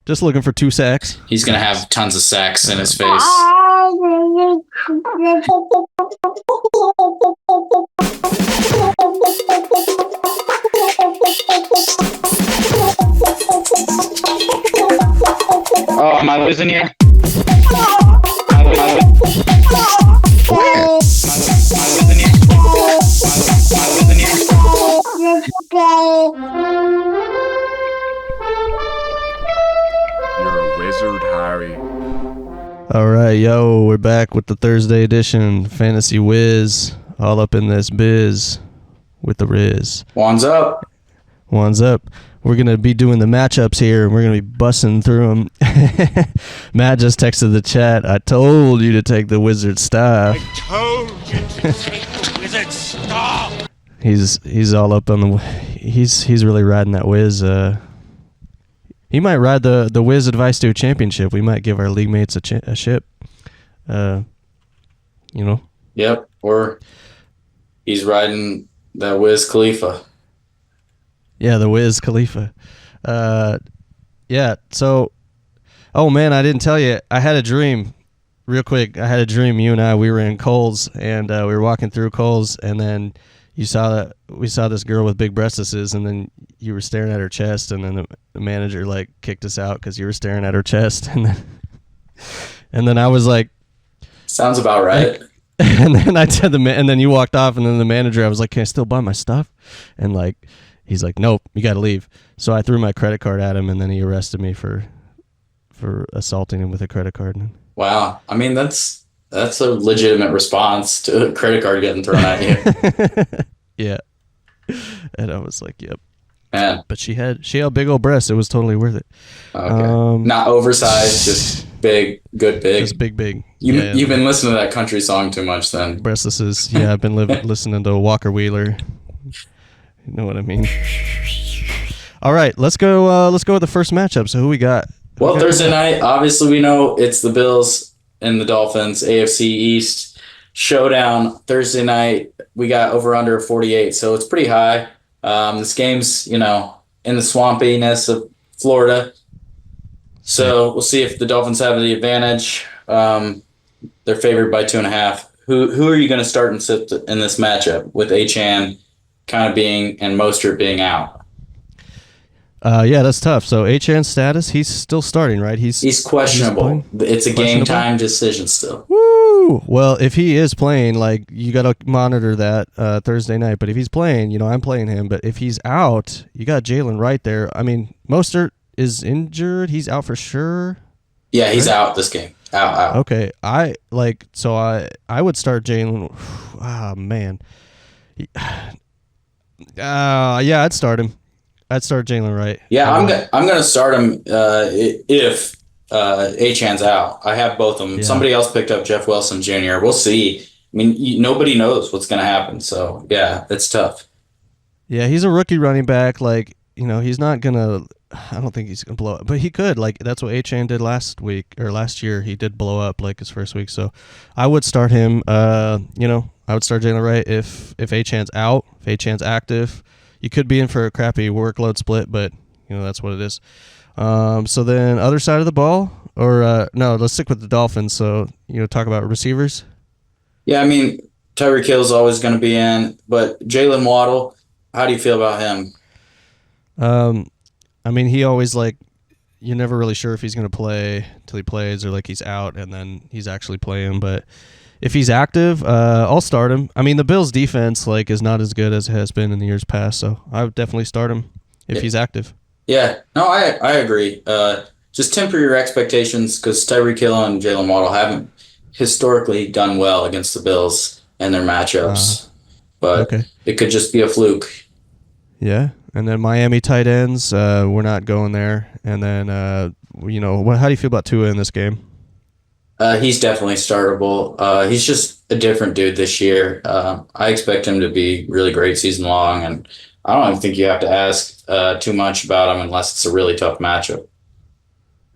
Just looking for 2 sacks. He's going to have tons of sacks in his face. Oh, am I losing you? You're a wizard, Harry. All right, yo, we're back with the Thursday edition Fantasy Whiz. All up in this biz with the Riz. One's up. One's up. We're going to be doing the matchups here, and we're going to be busting through them. Matt just texted the chat, I told you to take the wizard staff. I told you to take the wizard staff. He's all up on the... He's really riding that whiz. He might ride the Wiz Advice to a championship. We might give our league mates a ship. You know? Yep. Or he's riding the Wiz Khalifa. Yeah, the Wiz Khalifa. Yeah, so... Oh, man, I didn't tell you. I had a dream. Real quick, I had a dream. You and I, we were in Kohl's, and we were walking through Kohl's, and then we saw this girl with big breastises, and then you were staring at her chest, and then the manager like kicked us out because you were staring at her chest, and then I was like, sounds about right. And then I said and then you walked off, and then the manager, I was like, can I still buy my stuff? And like, he's like, nope, you got to leave. So I threw my credit card at him, and then he arrested me for assaulting him with a credit card. Wow, I mean that's a legitimate response to a credit card getting thrown at you. Yeah, and I was like, yep. Man. But she had big old breasts. It was totally worth it. Okay. Not oversized, just big, good big. Just big. You've been listening to that country song too much then. Breastises. Yeah, I've been listening to Walker Wheeler. You know what I mean? All right, let's go with the first matchup. So who we got? Well, Thursday night, obviously we know it's the Bills and the Dolphins, AFC East showdown. Thursday night, we got over under 48, so it's pretty high. This game's, in the swampiness of Florida. So we'll see if the Dolphins have the advantage. They're favored by 2.5. Who are you going to start and sit in this matchup with Achane kind of being and Mostert being out? Yeah, that's tough. So Achane's status, he's still starting, right? He's questionable. It's a game time decision still. Woo! Well, if he is playing, like, you got to monitor that Thursday night. But if he's playing, I'm playing him. But if he's out, you got Jalen right there. I mean, Mostert is injured. He's out for sure. Yeah, he's out this game. Out. Okay, I would start Jalen. Ah, man. Yeah, I'd start him. I'd start Jalen Wright. Yeah, I'm gonna start him if Achane's out. I have both of them. Yeah. Somebody else picked up Jeff Wilson Jr. We'll see. I mean, nobody knows what's gonna happen. So yeah, it's tough. Yeah, he's a rookie running back. Like, he's not gonna. I don't think he's gonna blow up, but he could. Like, that's what Achane did last year. He did blow up like his first week. So I would start him. I would start Jalen Wright if Achane's out. If Achane's active. You could be in for a crappy workload split, but that's what it is. So then other side of the ball, or no, let's stick with the Dolphins. So talk about receivers. Yeah, I mean Tyreek Hill's always going to be in, but Jalen Waddle, how do you feel about him? I mean, he always you're never really sure if he's going to play till he plays, or like he's out and then he's actually playing, but. If he's active, I'll start him. I mean, the Bills' defense is not as good as it has been in the years past, so I would definitely start him if he's active. Yeah, no, I agree. Just temper your expectations because Tyreek Hill and Jalen Waddle haven't historically done well against the Bills and their matchups, but It could just be a fluke. Yeah, and then Miami tight ends, we're not going there. And then, how do you feel about Tua in this game? He's definitely startable. He's just a different dude this year. I expect him to be really great season long, and I don't even think you have to ask too much about him unless it's a really tough matchup.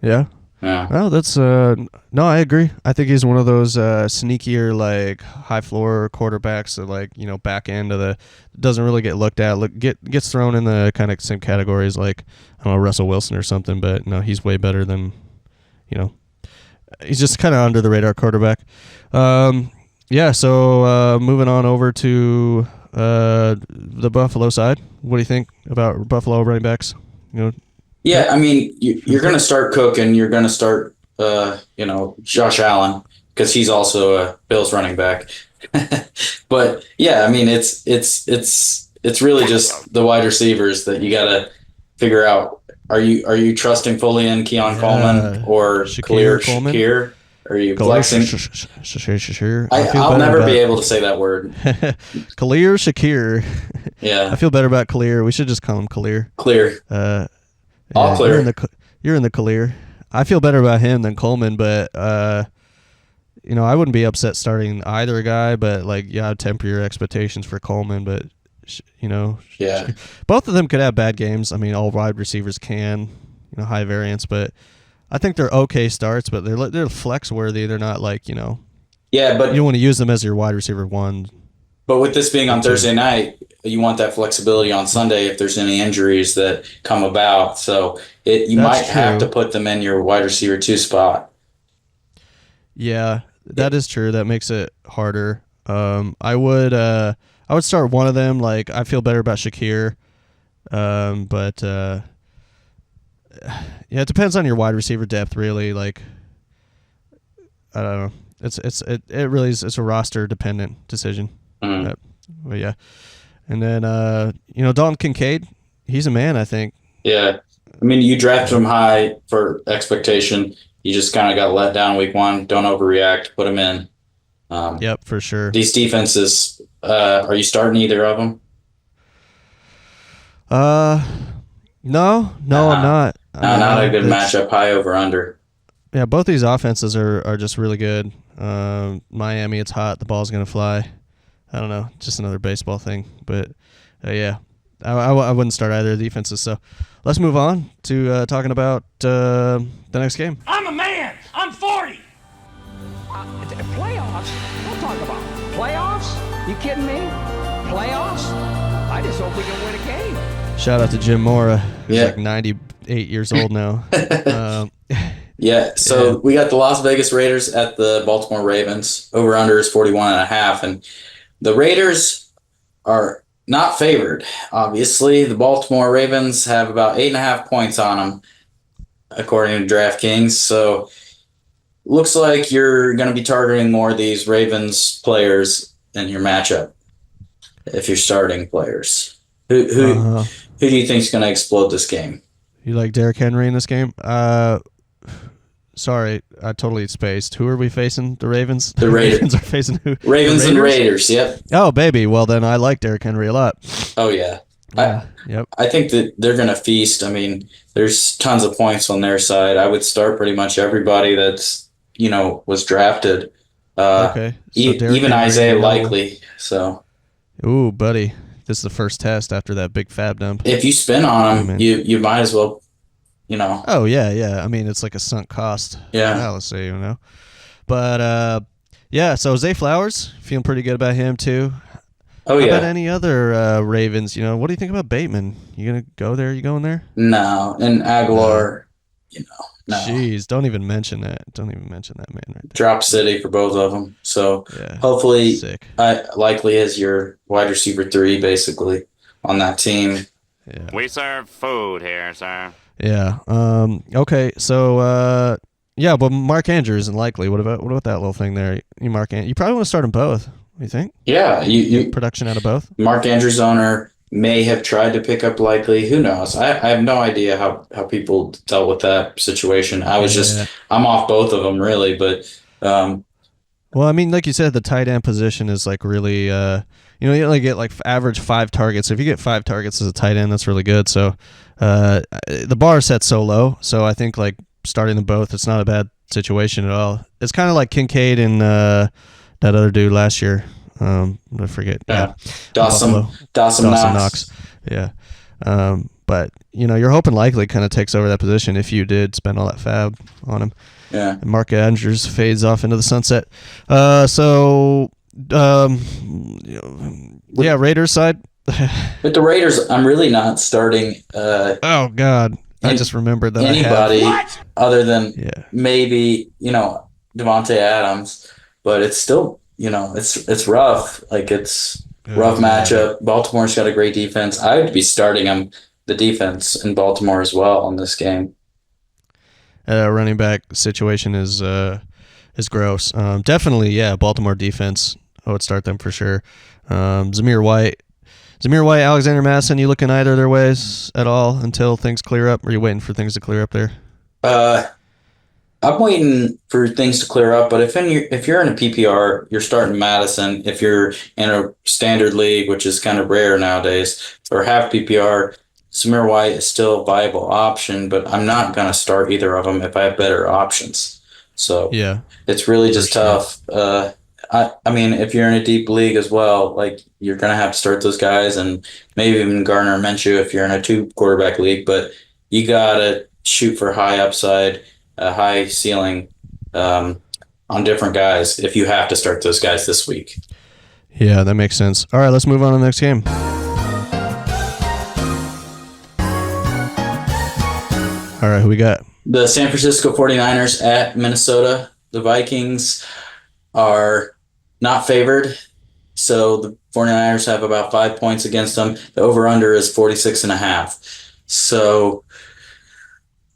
Yeah. Yeah. Well, that's no, I agree. I think he's one of those sneakier, like high floor quarterbacks that, like, back end of the doesn't really get looked at. Gets thrown in the kind of same categories like, I don't know, Russell Wilson or something. But no, he's way better than, he's just kind of under the radar quarterback. Yeah. So moving on over to the Buffalo side. What do you think about Buffalo running backs? Yeah, I mean, you're going to start Cook, and you're going to start, Josh Allen, because he's also a Bills running back. But yeah, I mean, it's really just the wide receivers that you got to figure out. Are you trusting fully in Keon Coleman or Khalil Shakir? Are you flexing? I'll never be able to say that word. Khalil Shakir. Yeah, I feel better about Khalil. We should just call him Khalil. Clear. All clear. You're in the Khalil. I feel better about him than Coleman, but I wouldn't be upset starting either guy. But temper your expectations for Coleman. But yeah, both of them could have bad games. I mean, all wide receivers can, high variance, but I think they're okay starts. But they're flex worthy. They're not like Yeah, but you don't want to use them as your wide receiver one. But with this being on Thursday night, you want that flexibility on Sunday if there's any injuries that come about. So you might have to put them in your wide receiver 2 spot. Yeah, that is true. That makes it harder. I would start one of them. Like, I feel better about Shakir. But yeah, it depends on your wide receiver depth, really. Like, I don't know. It really is. It's a roster dependent decision. Mm-hmm. But yeah, and then Dalton Kincaid, he's a man, I think. Yeah, I mean, you drafted him high for expectation. You just kind of got let down week 1. Don't overreact. Put him in. Yep, for sure. These defenses. Are you starting either of them? No, I'm not. Not a good matchup. High over under. Yeah, both these offenses are just really good. Miami, it's hot. The ball's gonna fly. I don't know, just another baseball thing. But yeah, I wouldn't start either of the defenses. So let's move on to talking about the next game. I'm a man. I'm 40. Playoffs? Don't talk about playoffs. You kidding me? Playoffs? I just hope we can win a game. Shout out to Jim Mora. He's Yeah. like 98 years old now. Yeah, so we got the Las Vegas Raiders at the Baltimore Ravens. Over under is 41.5, and the Raiders are not favored. Obviously, the Baltimore Ravens have about 8.5 points on them, according to DraftKings. So, looks like you're going to be targeting more of these Ravens players in your matchup if you're starting players. Who do you think is going to explode this game? You like Derrick Henry in this game? Sorry, I totally spaced. Who are we facing? The Ravens? The Raiders. Ravens are facing who? Ravens and Raiders, yep. Oh, baby. Well, then I like Derrick Henry a lot. Oh, yeah. Yep. I think that they're going to feast. I mean, there's tons of points on their side. I would start pretty much everybody that's, was drafted. Okay. So Even Henry, Isaiah Likely. So, ooh, buddy. This is the first test after that big fab dump. if you spin on them, you might as well, Oh, yeah. I mean, it's like a sunk cost. Yeah. Fallacy, But, yeah, so Zay Flowers, feeling pretty good about him, too. Oh, How yeah. about any other Ravens? What do you think about Bateman? You going to go there? You going there? No. And Aguilar, no. Jeez, don't even mention that. Don't even mention that man right there. Drop City for both of them. So, Yeah. hopefully, Sick. Likely is your wide receiver 3, basically, on that team. Yeah. We serve food here, sir. Yeah. Okay. So, yeah, but Mark Andrews isn't likely. What about that little thing there? You probably want to start them both. What do you think? Yeah. Get production out of both. Mark Andrews' owner may have tried to pick up Likely. Who knows? I have no idea how people dealt with that situation. I'm off both of them, really. But, well, I mean, like you said, the tight end position is like really, you only get like average 5 targets. So if you get 5 targets as a tight end, that's really good. So the bar is set so low. So I think like starting them both, it's not a bad situation at all. It's kind of like Kincaid and that other dude last year. I forget. Dawson Dawson Knox. Knox. Yeah. But you're hoping likely kind of takes over that position if you did spend all that fab on him. Yeah. And Mark Andrews fades off into the sunset. So Raiders side. With the Raiders, I'm really not starting. Oh God, I just remembered that anybody other than Yeah. maybe Devontae Adams, but it's still it's rough. Like it's rough matchup. Baltimore's got a great defense. I would be starting the defense in Baltimore as well in this game. Running back situation is gross. Definitely, yeah. Baltimore defense. I would start them for sure. Zamir White, Alexander Madison. You looking either of their ways at all until things clear up? Or are you waiting for things to clear up there? I'm waiting for things to clear up. But if you're in a PPR, you're starting Madison. If you're in a standard league, which is kind of rare nowadays, or half PPR, Zamir White is still a viable option. But I'm not going to start either of them if I have better options. So yeah, it's really just tough. I mean, if you're in a deep league as well, like you're gonna have to start those guys, and maybe even Gardner Minshew if you're in a 2-quarterback league. But you gotta shoot for high upside, high ceiling on different guys if you have to start those guys this week. Yeah, that makes sense. All right, let's move on to the next game. All right, who we got? The San Francisco 49ers at Minnesota. The Vikings are not favored, so the 49ers have about 5 points against them. The over-under is 46.5. So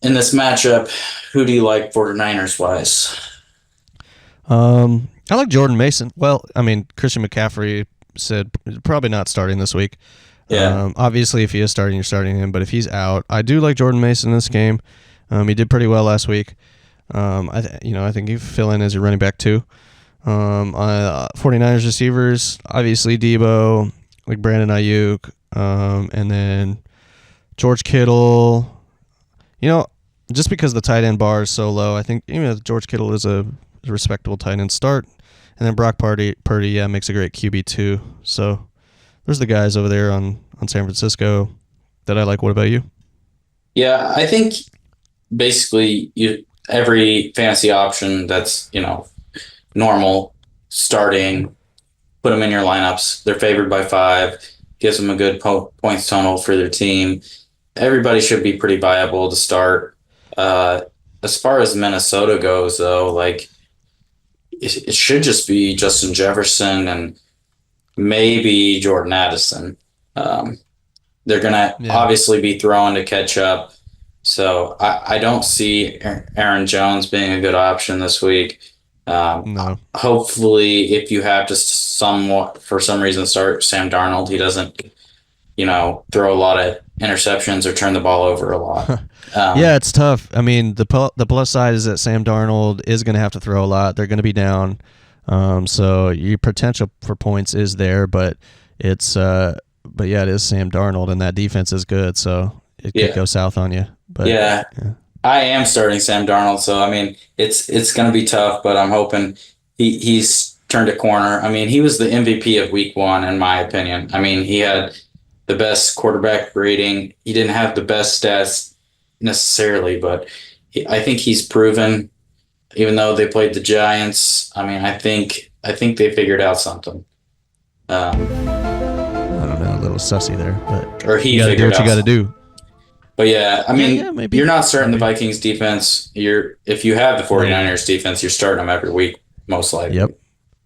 in this matchup, who do you like 49ers-wise? I like Jordan Mason. Well, I mean, Christian McCaffrey said probably not starting this week. Yeah. Obviously, if he is starting, you're starting him. But if he's out, I do like Jordan Mason in this game. He did pretty well last week. I think you fill in as your running back too. 49ers receivers, obviously Debo, like Brandon Ayuk, and then George Kittle. Just because the tight end bar is so low, I think George Kittle is a respectable tight end start. And then Brock Purdy, makes a great QB too. So there's the guys over there on San Francisco that I like. What about you? Yeah, I think basically every fantasy option that's normal starting, put them in your lineups. They're favored by 5, gives them a good points total for their team. Everybody should be pretty viable to start. As far as Minnesota goes, though, like it should just be Justin Jefferson and maybe Jordan Addison. They're gonna obviously be throwing to catch up. So I don't see Aaron Jones being a good option this week. No. Hopefully, if you have to for some reason start Sam Darnold, he doesn't, throw a lot of interceptions or turn the ball over a lot. Yeah, it's tough. I mean, the plus side is that Sam Darnold is going to have to throw a lot. They're going to be down, so your potential for points is there. But it is Sam Darnold, and that defense is good, so it could go south on you. But yeah. I am starting Sam Darnold, so I mean it's going to be tough, but I'm hoping he's turned a corner. I mean, he was the MVP of Week 1 in my opinion. I mean, he had the best quarterback rating. He didn't have the best stats necessarily, but I think he's proven. Even though they played the Giants, I mean, I think they figured out something. I don't know, a little sussy there, but or he you got to do what you got to do. But yeah, I mean, maybe. You're not starting the Vikings defense. If you have the 49ers defense, you're starting them every week, most likely.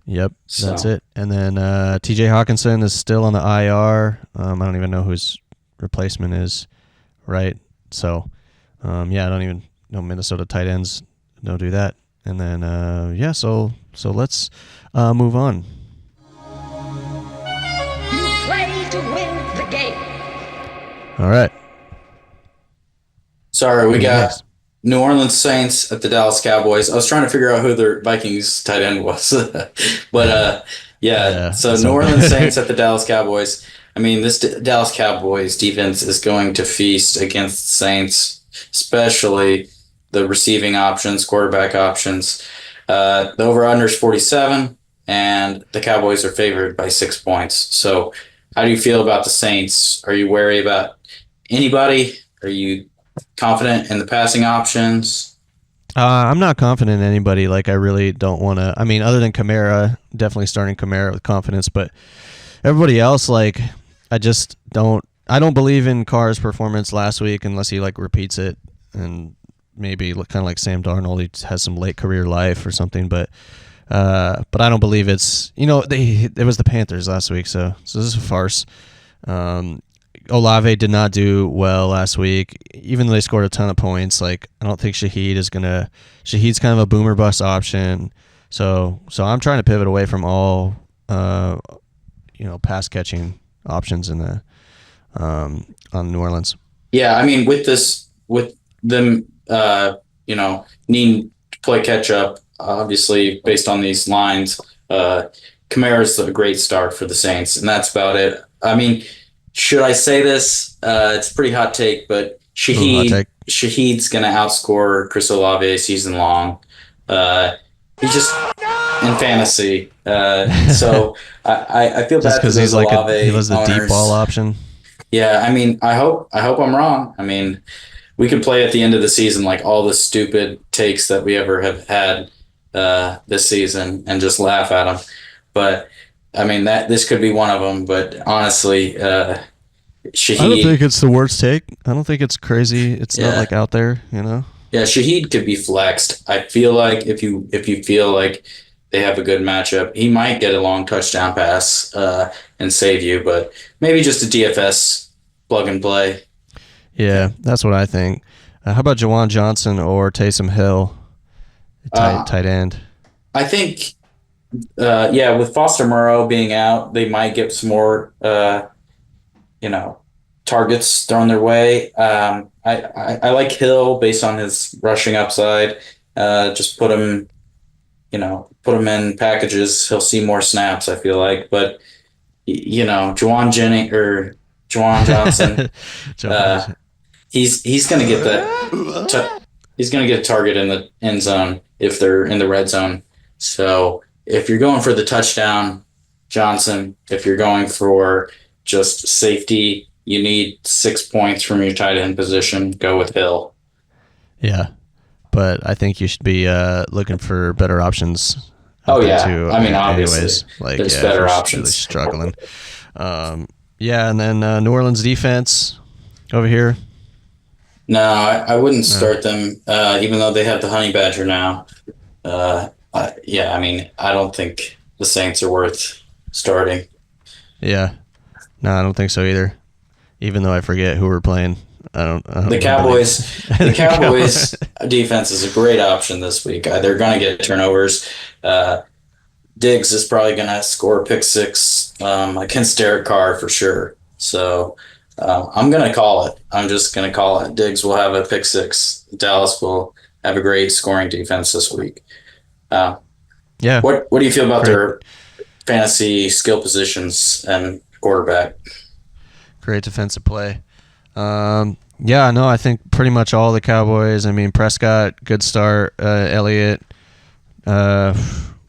Yep. So. That's it. And then TJ Hawkinson is still on the IR. I don't even know who his replacement is, right? So, I don't even know Minnesota tight ends. Don't do that. And then, so let's move on. You play to win the game. All right. Sorry, we got New Orleans Saints at the Dallas Cowboys. I was trying to figure out who their Vikings tight end was. But, so New Orleans Saints at the Dallas Cowboys. I mean, this Dallas Cowboys defense is going to feast against Saints, especially the receiving options, quarterback options. The over-under is 47, and the Cowboys are favored by 6 points. So how do you feel about the Saints? Are you wary about anybody? Are you confident in the passing options? I'm not confident in anybody. Like, I really don't want to. I mean, other than Kamara, definitely starting Kamara with confidence. But everybody else, like, I just don't. I don't believe in Carr's performance last week unless he like repeats it, and maybe kind of like Sam Darnold, he has some late career life or something. But I don't believe it's it was the Panthers last week, so this is a farce. Olave did not do well last week, even though they scored a ton of points. Like, I don't think Shaheed's kind of a boomer bust option. So I'm trying to pivot away from all pass catching options in the on New Orleans. Yeah, I mean, with them, needing to play catch up, obviously based on these lines, Kamara's a great start for the Saints, and that's about it. I mean, should I say this? It's a pretty hot take, but Shaheed's going to outscore Chris Olave season long. He's just in fantasy. So I feel bad because he's Olave he was the owners. Deep ball option. Yeah, I mean, I hope I'm wrong. I mean, we could play at the end of the season like all the stupid takes that we ever have had this season and just laugh at them. But I mean, this could be one of them. But honestly, Shaheed, I don't think it's the worst take. I don't think it's crazy. It's not like out there, Yeah, Shaheed could be flexed. I feel like if you feel like they have a good matchup, he might get a long touchdown pass and save you. But maybe just a DFS plug and play. Yeah, that's what I think. How about Jawan Johnson or Taysom Hill, tight end? I think, with Foster Moreau being out, they might get some more, targets thrown their way. I like Hill based on his rushing upside. Just put him in packages. He'll see more snaps, I feel like. But, Juwan Johnson, he's going to get that. He's going to get a target in the end zone if they're in the red zone. So if you're going for the touchdown, Johnson. If you're going for just safety, you need 6 points from your tight end position. Go with Hill. Yeah, but I think you should be looking for better options. Oh yeah, I mean obviously, there's better options. Really struggling. And then New Orleans defense over here. No, I wouldn't start them, even though they have the Honey Badger now. I mean, I don't think the Saints are worth starting. Yeah, no, I don't think so either. Even though I forget who we're playing, I don't the Cowboys. The Cowboys defense is a great option this week. They're going to get turnovers. Diggs is probably going to score a pick six against Derek Carr for sure. So I'm going to call it. I'm just going to call it. Diggs will have a pick six. Dallas will have a great scoring defense this week. What do you feel about their fantasy skill positions and quarterback? Great defensive play. I think pretty much all the Cowboys. I mean, Prescott, good start. Elliott.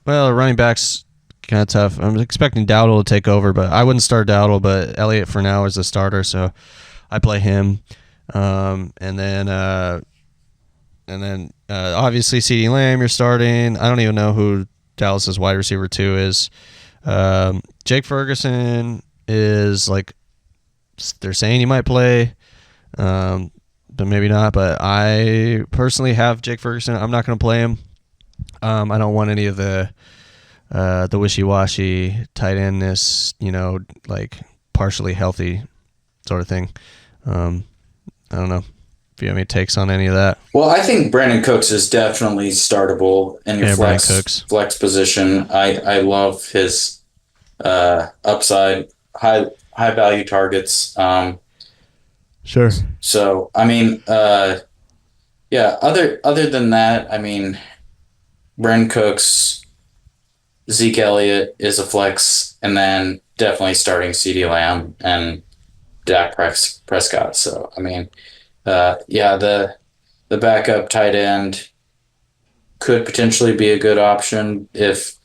Running backs kind of tough. I'm expecting Dowdle to take over, but I wouldn't start Dowdle. But Elliott for now is the starter, so I play him. And then obviously CeeDee Lamb you're starting. I don't even know who Dallas's wide receiver 2 is. Jake Ferguson is like they're saying he might play, but maybe not. But I personally have Jake Ferguson. I'm not going to play him. I don't want any of the wishy-washy tight endness, like partially healthy sort of thing. I don't know if you have any takes on any of that. Well, I think Brandon Cooks is definitely startable in your flex position. I love his upside, high value targets. Sure. So I mean, other than that, I mean, Brandon Cooks, Zeke Elliott is a flex, and then definitely starting CeeDee Lamb and Dak Prescott. So I mean, the backup tight end could potentially be a good option if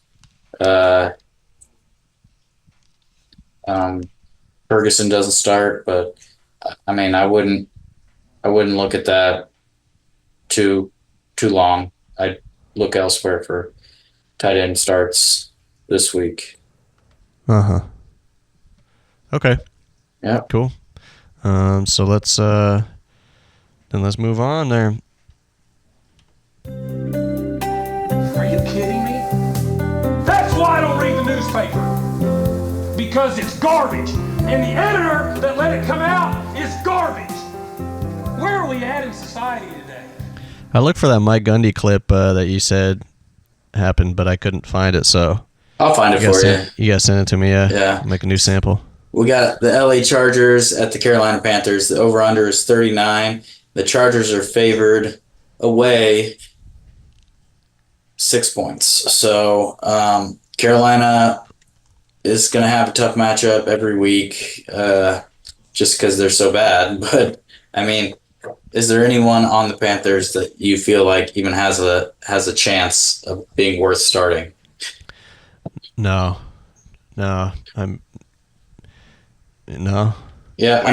Ferguson doesn't start, but I mean, I wouldn't look at that too long. I'd look elsewhere for tight end starts this week. Okay. Yeah. Cool. So let's move on there. Are you kidding me? That's why I don't read the newspaper. Because it's garbage. And the editor that let it come out is garbage. Where are we at in society today? I looked for that Mike Gundy clip that you said happened, but I couldn't find it. So I'll find it for you. You guys send it to me. Yeah. Make a new sample. We got the LA Chargers at the Carolina Panthers. The over-under is 39. The Chargers are favored away 6 points. So Carolina is going to have a tough matchup every week just because they're so bad. But, I mean, is there anyone on the Panthers that you feel like even has a chance of being worth starting? No. Yeah, I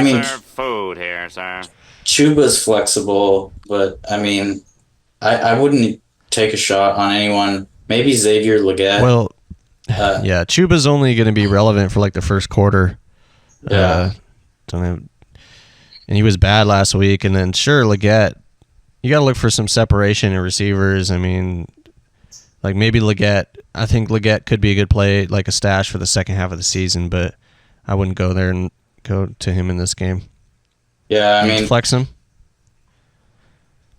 mean, serve food here, sir. Chuba's flexible, but I mean, I wouldn't take a shot on anyone. Maybe Xavier Legette. Well, yeah, Chuba's only going to be relevant for like the first quarter. Yeah. And he was bad last week. And then sure, Legette, you got to look for some separation in receivers. I mean, like maybe Legette. I think Legette could be a good play, like a stash for the second half of the season, but I wouldn't go there and go to him in this game. Yeah, I mean, flex him.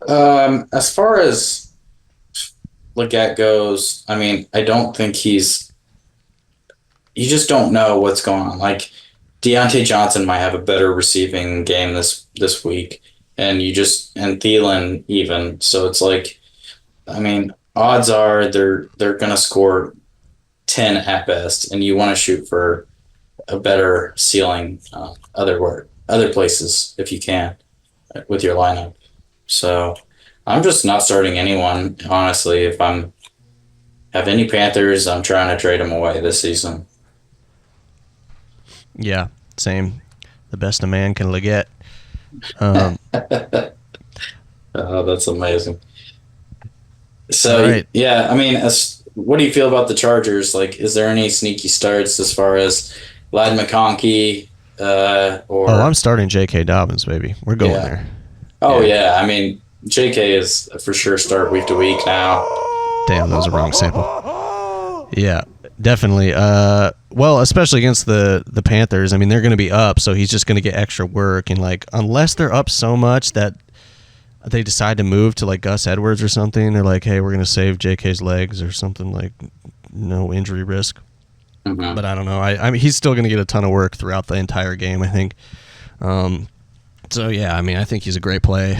As far as Legette goes, I mean, I don't think you just don't know what's going on. Like Deontay Johnson might have a better receiving game this week, and Thielen even. So it's like, I mean, odds are they're going to score 10 at best, and you want to shoot for a better ceiling other places if you can with your lineup. So I'm just not starting anyone, honestly. If I'm have any Panthers, I'm trying to trade them away this season. Yeah, same. The best a man can get. Oh, that's amazing. So, right. Yeah, I mean, what do you feel about the Chargers? Like, is there any sneaky starts as far as Ladd McConkey? I'm starting J.K. Dobbins, baby. We're going there. Oh, yeah. I mean, J.K. is for sure start week to week now. Damn, that was a wrong sample. Yeah, definitely. Well, especially against the Panthers. I mean, they're going to be up, so he's just going to get extra work. And, like, unless they're up so much that they decide to move to, like, Gus Edwards or something, they're like, hey, we're going to save J.K.'s legs or something, like, no injury risk. Mm-hmm. But I don't know. I mean, he's still going to get a ton of work throughout the entire game, I think. So, yeah, I mean, I think he's a great play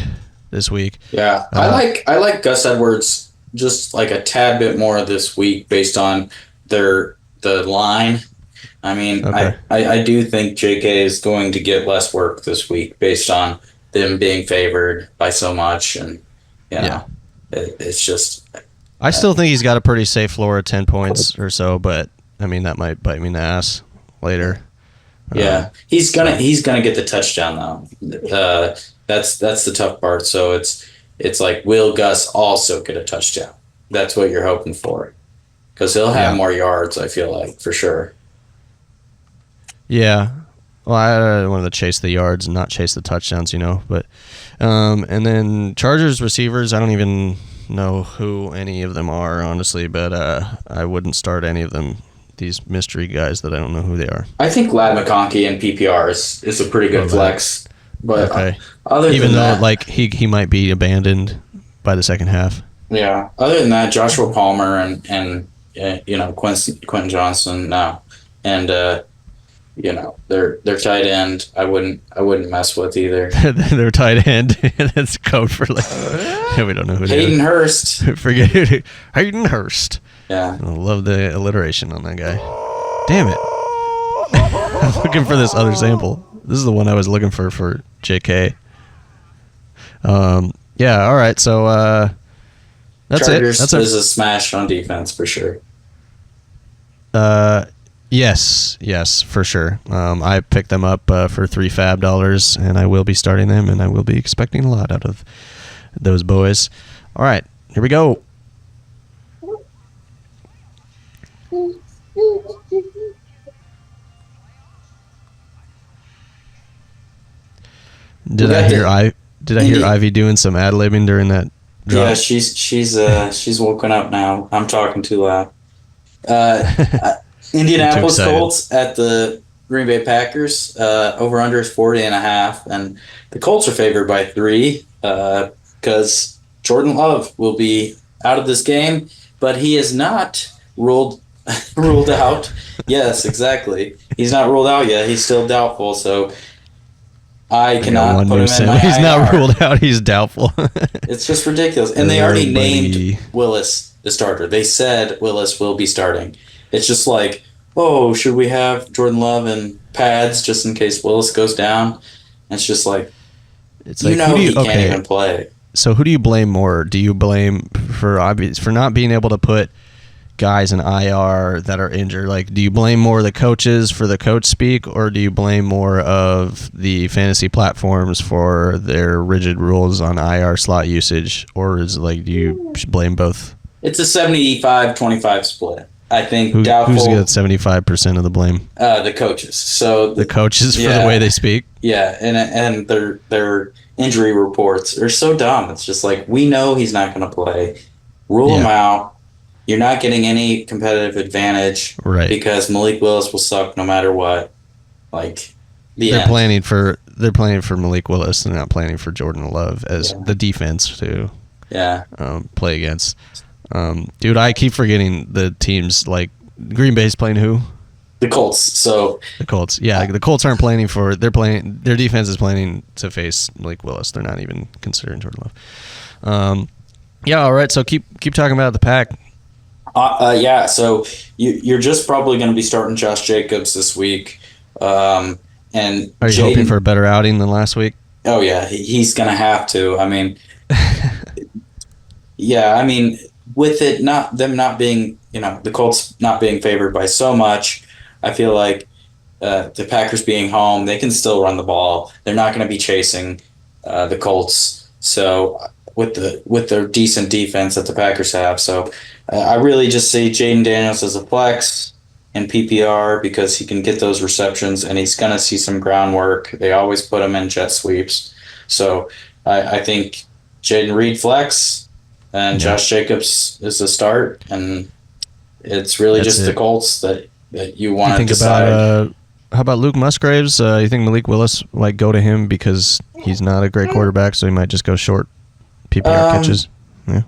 this week. Yeah, I like Gus Edwards just like a tad bit more this week based on the line. I mean, okay. I do think J.K. is going to get less work this week based on them being favored by so much. And, you know, it's just... I still think he's got a pretty safe floor of 10 points or so, but, I mean, that might bite me in the ass later. Yeah, he's gonna get the touchdown though. That's the tough part. So it's like, will Gus also get a touchdown? That's what you're hoping for, because he'll have more yards. I feel like for sure. Yeah, well, I wanted to chase the yards and not chase the touchdowns, you know. But and then Chargers receivers, I don't even know who any of them are, honestly. But I wouldn't start any of them. These mystery guys that I don't know who they are. I think Ladd McConkey in PPR is a pretty good flex. But other even than though that, like he might be abandoned by the second half. Yeah. Other than that, Joshua Palmer and you know, Quentin Johnson now, and you know, their tight end I wouldn't mess with either. Their tight end. That's code for like we don't know who they are. Hayden Hurst. Forget it. Hayden Hurst. Yeah. I love the alliteration on that guy. Damn it. I'm looking for this other sample. This is the one I was looking for JK. Yeah, all right. So that's Chargers it. That's is a smash on defense for sure. Yes, for sure. I picked them up for $3 and I will be starting them, and I will be expecting a lot out of those boys. All right, here we go. Did I hear Ivy doing some ad-libbing during that drop? Yeah, she's woken up now. I'm talking too loud. Indianapolis Colts at the Green Bay Packers. Over under is 40.5, and the Colts are favored by 3 because Jordan Love will be out of this game, but he is not ruled out. Yes, exactly. He's not ruled out yet. He's still doubtful, so I cannot put him in my He's IR. not ruled out. He's doubtful. It's just ridiculous. And they already named Willis the starter. They said Willis will be starting. It's just like, oh, should we have Jordan Love in pads just in case Willis goes down? And it's just like, it's he can't even play. So who do you blame more? Do you blame for not being able to put guys in IR that are injured? Like, do you blame more the coaches for the coach speak, or do you blame more of the fantasy platforms for their rigid rules on IR slot usage, or is like, do you blame both? It's a 75-25 split. I think doubtful. Who's got 75% of the blame? The coaches. So the coaches for the way they speak. Yeah, and their injury reports are so dumb. It's just like, we know he's not going to play. Rule him out. You're not getting any competitive advantage, right? Because Malik Willis will suck no matter what. Like, they're planning for Malik Willis. They're not planning for Jordan Love as the defense to play against. Dude, I keep forgetting the teams. Like, Green Bay's playing who? The Colts. So the Colts. Yeah, the Colts aren't planning for. They're playing. Their defense is planning to face Malik Willis. They're not even considering Jordan Love. Yeah. All right. So keep talking about the Pack. So you're just probably going to be starting Josh Jacobs this week. And are you hoping for a better outing than last week? Oh yeah, he's going to have to. I mean, with it not being, the Colts not being favored by so much, I feel like the Packers being home, they can still run the ball. They're not going to be chasing the Colts. So with their decent defense that the Packers have, so I really just see Jaden Daniels as a flex in PPR because he can get those receptions and he's going to see some groundwork. They always put him in jet sweeps, so I think Jaden Reed flex and Josh Jacobs is the start, and it's really just the Colts that you want to decide. How about Luke Musgraves? You think Malik Willis might go to him because he's not a great quarterback, so he might just go short PPR pitches? Yeah.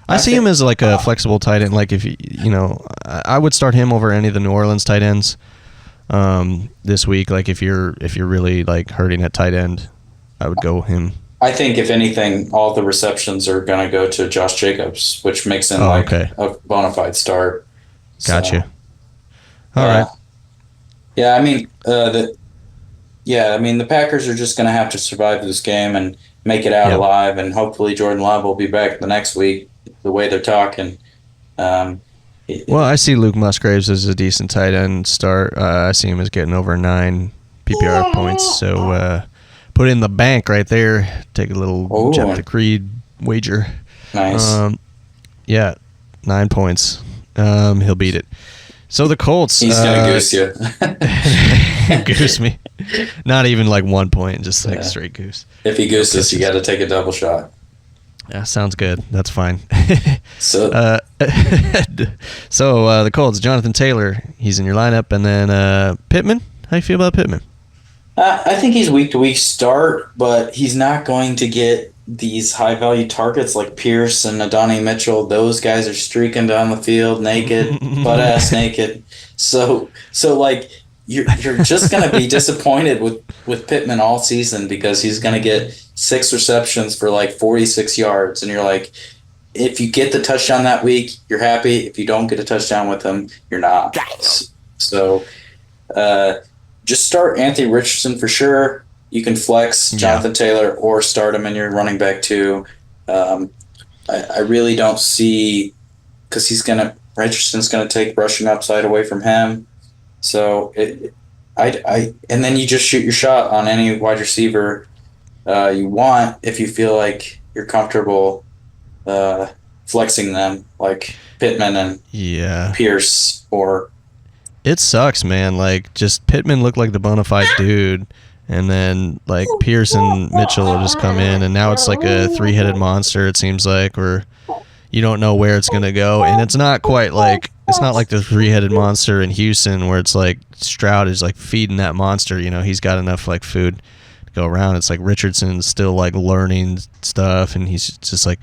I see him as like a flexible tight end. Like, if I would start him over any of the New Orleans tight ends this week. Like, if you're really like hurting at tight end, I would go him. I think if anything, all the receptions are going to go to Josh Jacobs, which makes him a bona fide start. Gotcha. All right. Yeah, I mean, the Packers are just going to have to survive this game and make it out alive, and hopefully Jordan Love will be back the next week. The way they're talking. Well, I see Luke Musgraves as a decent tight end start. I see him as getting over 9 PPR points. So put in the bank right there. Take a little Jeff DeCreed wager. Nice. 9 points. He'll beat it. So the Colts. He's going to goose you. Goose me. Not even like 1 point, just like straight goose. If he gooses, you got to take a double shot. Yeah, sounds good. That's fine. So the Colts, Jonathan Taylor, he's in your lineup, and then Pittman. How do you feel about Pittman? I think he's week-to-week start, but he's not going to get these high-value targets like Pierce and Adonai Mitchell. Those guys are streaking down the field naked, butt-ass naked. So like, you're just going to be disappointed with Pittman all season because he's going to get 6 receptions for like 46 yards. And you're like, if you get the touchdown that week, you're happy. If you don't get a touchdown with him, you're not. So just start Anthony Richardson for sure. You can flex Jonathan Taylor or start him in your running back too. I really don't see, because he's going to Richardson's going to take rushing upside away from him. So and then you just shoot your shot on any wide receiver you want if you feel like you're comfortable flexing them, like Pittman and Pierce. Or it sucks, man. Like, just Pittman looked like the bona fide dude, and then like Pierce and Mitchell will just come in, and now it's like a three-headed monster. It seems like, or you don't know where it's gonna go, and it's not quite like the three-headed monster in Houston where it's like Stroud is like feeding that monster. You know, he's got enough like food to go around. It's like Richardson's still like learning stuff, and he's just like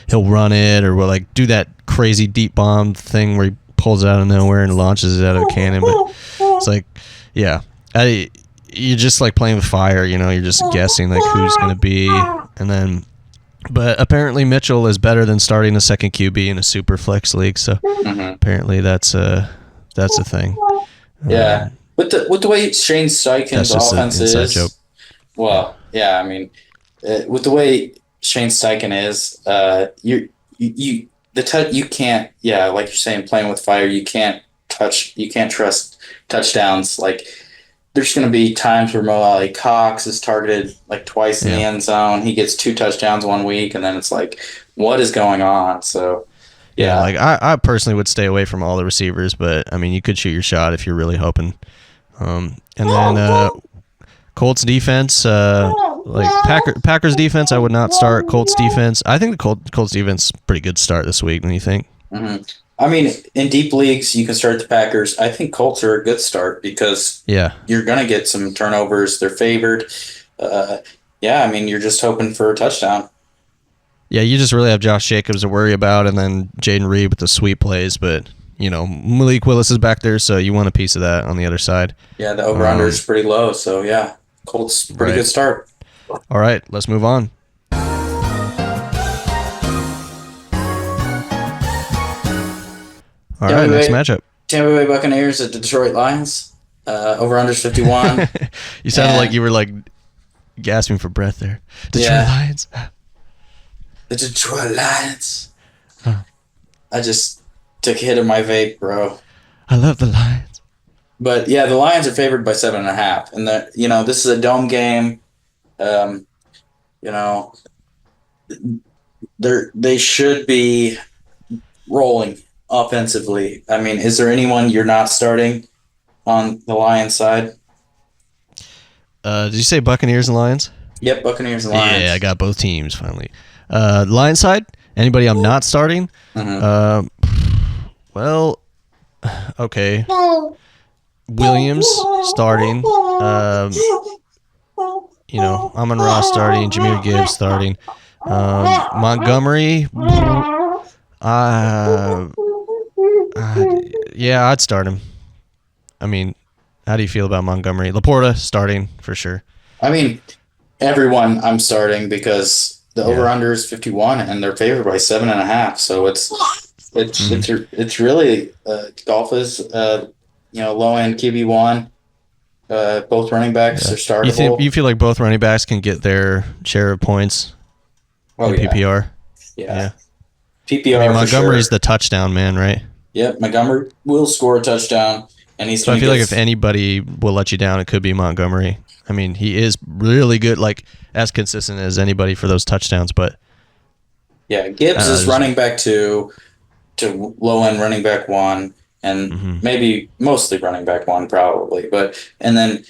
he'll run it or will like do that crazy deep bomb thing where he pulls it out of nowhere and launches it out of a cannon. But it's like, yeah, you're just like playing with fire. You know, you're just guessing like who's gonna be, and then. But apparently Mitchell is better than starting a second QB in a super flex league, so apparently that's a thing. Yeah, with the way Shane Steichen's offense is, joke. Well, yeah, I mean, with the way Shane Steichen is, you can't, yeah, like you're saying, playing with fire, you can't trust touchdowns. Like, there's going to be times where Mo Ali Cox is targeted like twice in the end zone. He gets 2 touchdowns one week, and then it's like, what is going on? So, yeah. Like I personally would stay away from all the receivers, but I mean, you could shoot your shot if you're really hoping. And then Colts defense, like Packers defense, I would not start. Colts defense, I think the Colts defense is a pretty good start this week. What do you think? Mm-hmm. I mean, in deep leagues, you can start the Packers. I think Colts are a good start because you're going to get some turnovers. They're favored. I mean, you're just hoping for a touchdown. Yeah, you just really have Josh Jacobs to worry about, and then Jaden Reed with the sweep plays. But, you know, Malik Willis is back there, so you want a piece of that on the other side. Yeah, the over-under is pretty low, so yeah, Colts, pretty good start. All right, let's move on. All right, next matchup. Tampa Bay Buccaneers at Detroit Lions. Over-under 51. You sounded like you were like gasping for breath there. Detroit Lions. The Detroit Lions. Huh. I just took a hit of my vape, bro. I love the Lions. But yeah, the Lions are favored by 7.5, and this is a dome game. They should be rolling offensively. I mean, is there anyone you're not starting on the Lions side? Did you say Buccaneers and Lions? Yep, Buccaneers and Lions. Yeah, I got both teams finally. Lions side, anybody I'm not starting? Well, okay. Williams starting. Amon-Ra starting. Jahmyr Gibbs starting. Montgomery. Yeah, I'd start him. I mean, how do you feel about Montgomery? Laporta starting for sure. I mean, everyone I'm starting because the over/under is 51 and they're favored by 7.5. So it's really golf is low end QB1. Both running backs are startable. You feel like both running backs can get their share of points in PPR? Yeah. PPR. I mean, Montgomery's the touchdown man, right? Yep, Montgomery will score a touchdown, and he's. So I feel like if anybody will let you down, it could be Montgomery. I mean, he is really good, like as consistent as anybody for those touchdowns. But yeah, Gibbs is running back 2 to low end running back 1, and maybe mostly running back 1 probably. And then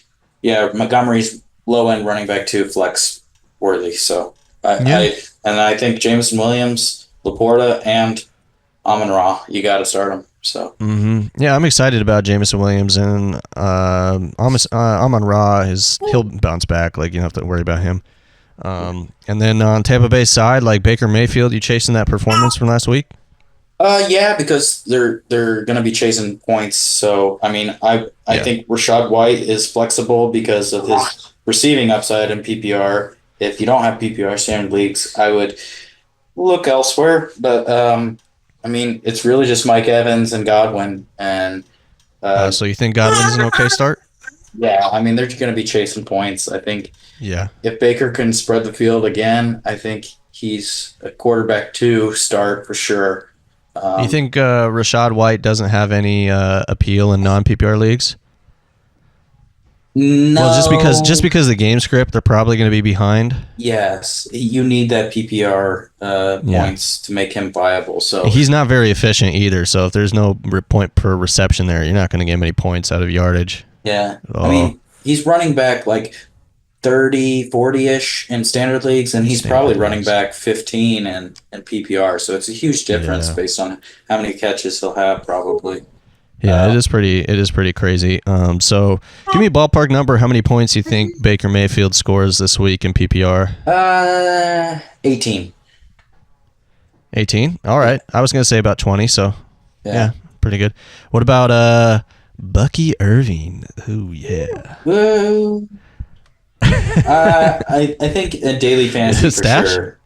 Montgomery's low end running back 2 flex worthy. So I think Jameson Williams, Laporta, and Amon-Ra, you got to start him. So yeah, I'm excited about Jameson Williams, and Amon-Ra he'll bounce back. Like, you don't have to worry about him. And then on Tampa Bay's side, like Baker Mayfield, you chasing that performance from last week? Yeah, because they're going to be chasing points. So I mean, I think Rachaad White is flexible because of his receiving upside in PPR. If you don't have PPR standard leagues, I would look elsewhere. But I mean, it's really just Mike Evans and Godwin. And so you think Godwin's an okay start? Yeah, I mean, they're going to be chasing points. I think if Baker can spread the field again, I think he's a quarterback 2 start for sure. You think Rashad White doesn't have any appeal in non-PPR leagues? No. Well, just because the game script, they're probably going to be behind. Yes, you need that PPR points to make him viable. So he's not very efficient either. So if there's no point per reception there, you're not going to get many points out of yardage. Yeah, I mean, he's running back like 30, 40-ish in standard leagues, and he's probably running back 15 in PPR. So it's a huge difference based on how many catches he'll have probably. Yeah, it is pretty crazy. So give me a ballpark number. How many points you think Baker Mayfield scores this week in PPR? 18. 18? All right. I was going to say about 20, so yeah, pretty good. What about Bucky Irving? Oh, yeah. Woo. I think a daily fantasy for sure.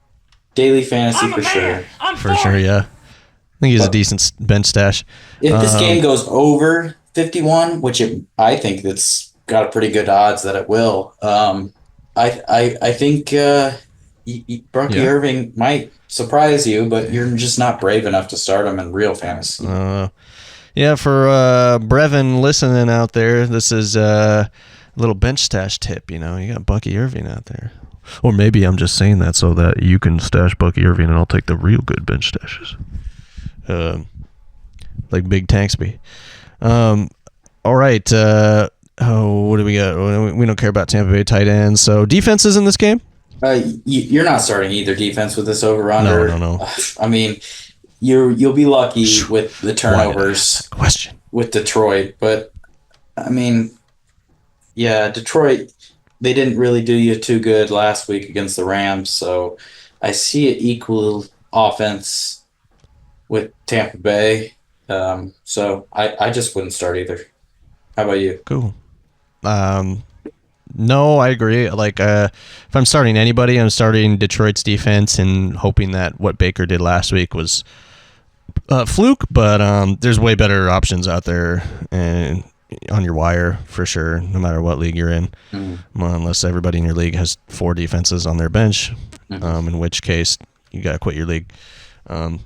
Daily fantasy for sure. For sure, yeah. I think he's a decent bench stash. If this game goes over 51, which I think that's got a pretty good odds that it will, I think Bucky Irving might surprise you, but you're just not brave enough to start him in real fantasy. Yeah, for Brevin listening out there, this is a little bench stash tip. You know, you got Bucky Irving out there. Or maybe I'm just saying that so that you can stash Bucky Irving and I'll take the real good bench stashes. Like Big Tanksby. All right. What do we got? We don't care about Tampa Bay tight ends. So defenses in this game? You're not starting either defense with this over-under. No. I mean, you'll be lucky with the turnovers with Detroit. But, I mean, yeah, Detroit, they didn't really do you too good last week against the Rams. So I see it equal offense with Tampa Bay. So I just wouldn't start either. How about you? Cool. No, I agree. Like, if I'm starting anybody, I'm starting Detroit's defense and hoping that what Baker did last week was fluke, but there's way better options out there and on your wire for sure, no matter what league you're in. Well, unless everybody in your league has 4 defenses on their bench, in which case you got to quit your league. All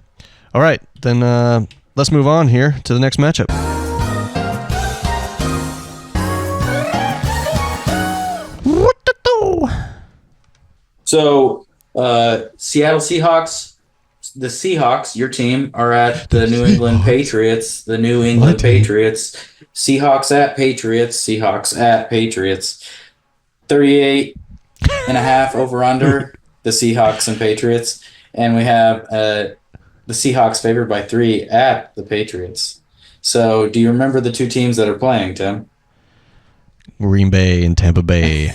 right, then let's move on here to the next matchup. So, Seattle Seahawks, the Seahawks, your team, are at the New England Patriots. The New England Patriots. Seahawks at Patriots. Seahawks at Patriots. 38.5 over-under, the Seahawks and Patriots. And we have the Seahawks favored by 3 at the Patriots. So, do you remember the two teams that are playing, Tim? Green Bay and Tampa Bay.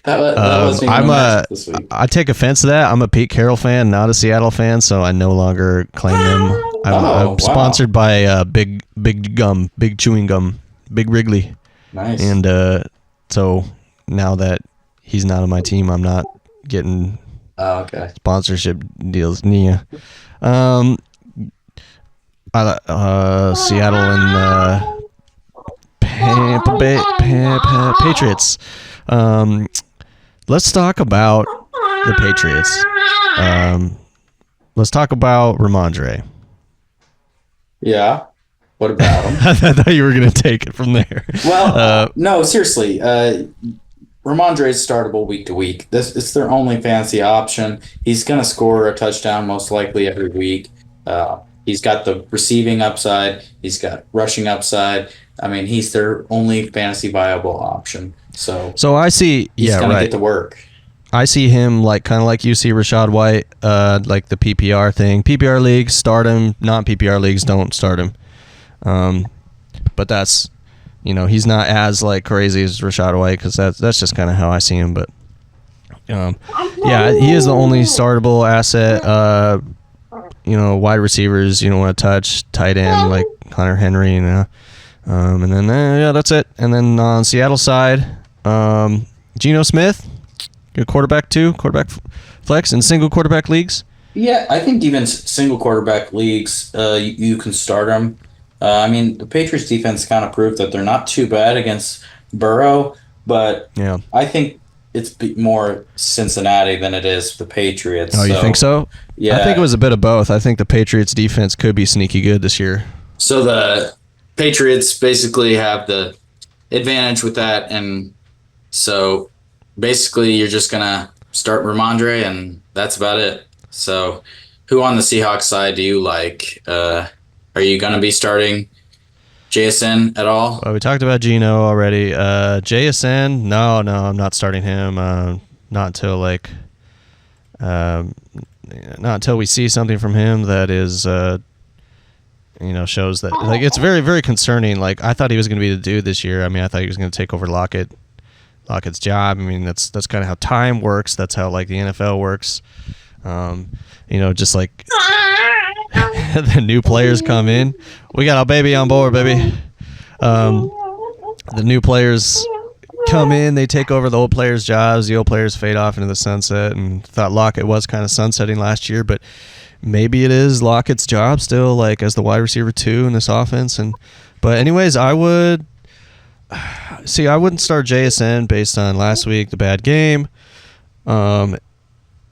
I take offense to that. I'm a Pete Carroll fan, not a Seattle fan, so I no longer claim them. I'm sponsored by Big Chewing Gum, Big Wrigley. Nice. And so now that he's not on my team, I'm not getting sponsorship deals. Seattle and Tampa Bay Patriots. Let's talk about the Patriots. Let's talk about Ramondre. Yeah. What about him? I thought you were going to take it from there. Well, no, seriously. Ramondre is startable week to week. It's their only fantasy option. He's going to score a touchdown most likely every week. He's got the receiving upside. He's got rushing upside. I mean, he's their only fantasy viable option. So I see. He's going to get to work. I see him kind of like you see Rashad White, like the PPR thing. PPR leagues start him. Non-PPR leagues don't start him. But that's, he's not as crazy as Rashad White because that's just kind of how I see him. But yeah, he is the only startable asset. Wide receivers you don't want to touch. Tight end like Hunter Henry, and then that's it. And then on Seattle side, Geno Smith, good quarterback flex in single quarterback leagues. Yeah, I think even single quarterback leagues, you can start them. I mean, the Patriots defense kind of proved that they're not too bad against Burrow, but yeah, I think more Cincinnati than it is the Patriots. Oh, you think so? Yeah. I think it was a bit of both. I think the Patriots defense could be sneaky good this year. So the Patriots basically have the advantage with that, and so basically you're just gonna start Ramondre, and that's about it. So, who on the Seahawks side do you like? Are you gonna be starting JSN at all? Well, we talked about Geno already. JSN, no, I'm not starting him. Not until not until we see something from him that is, shows that it's very, very concerning. Like, I thought he was going to be the dude this year. I mean, I thought he was going to take over Lockett's job. I mean, that's kind of how time works. That's how the NFL works. Just like the new players come in. We got our baby on board, baby. The new players come in, they take over the old players' jobs. The old players fade off into the sunset, and thought Lockett was kind of sunsetting last year, but maybe it is Lockett's job still, as the wide receiver 2 in this offense. But anyways, I wouldn't start JSN based on last week, the bad game.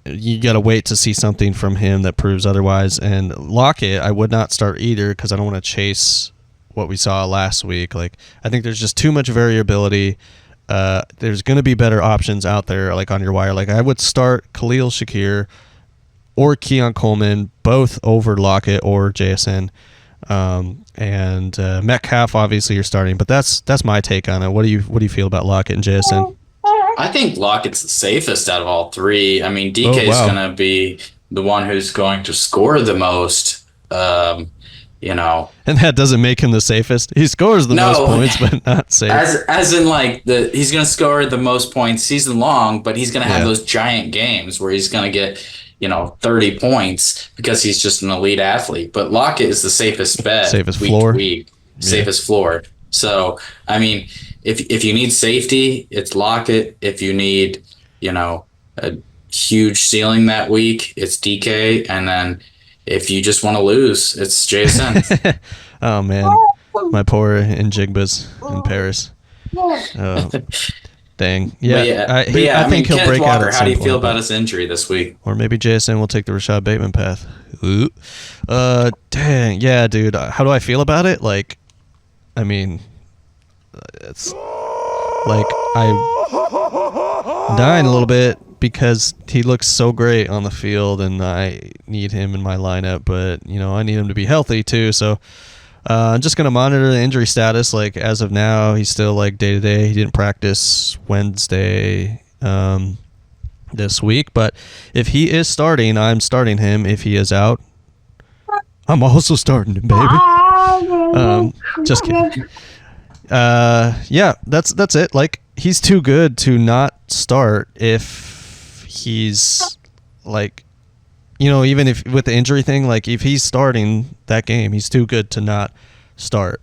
You got to wait to see something from him that proves otherwise. And Lockett, I would not start either because I don't want to chase what we saw last week. I think there's just too much variability. There's going to be better options out there, on your wire. I would start Khalil Shakir or Keon Coleman, both over Lockett or JSN. And Metcalf, obviously, you're starting. But that's my take on it. What do you feel about Lockett and JSN? I think Lockett's the safest out of all three. I mean, DK is going to be the one who's going to score the most. And that doesn't make him the safest. He scores the most points, but not safe. As in, he's going to score the most points season long, but he's going to have those giant games where he's going to get 30 points because he's just an elite athlete. But Lockett is the safest bet, safest week floor, to week, safest floor. So I mean, if you need safety, it's Lockett. If you need a huge ceiling that week, it's DK, and then if you just want to lose, it's Jason. Oh man, my poor Njigbas in Paris. Oh, dang. Yeah, I think he'll Kenneth break Walker, out at some how do you point, feel about his injury this week? Or maybe JSN will take the Rashad Bateman path. Ooh. Dang. Yeah, dude. How do I feel about it? I mean, it's I'm dying a little bit because he looks so great on the field, and I need him in my lineup. But I need him to be healthy too. So I'm just gonna monitor the injury status. As of now, he's still day to day. He didn't practice Wednesday this week, but if he is starting, I'm starting him. If he is out, I'm also starting him, baby. Just kidding. Yeah, that's it. He's too good to not start if he's even if with the injury thing, if he's starting that game, he's too good to not start.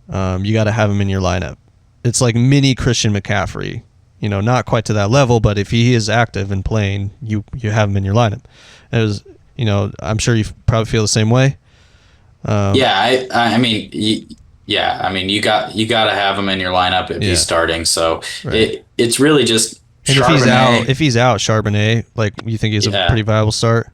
You got to have him in your lineup. It's like mini Christian McCaffrey, not quite to that level, but if he is active and playing, you have him in your lineup. I'm sure you probably feel the same way. I mean, you got to have him in your lineup if he's starting. So right. It's really just. And if he's out, Charbonnet, you think he's a pretty viable start?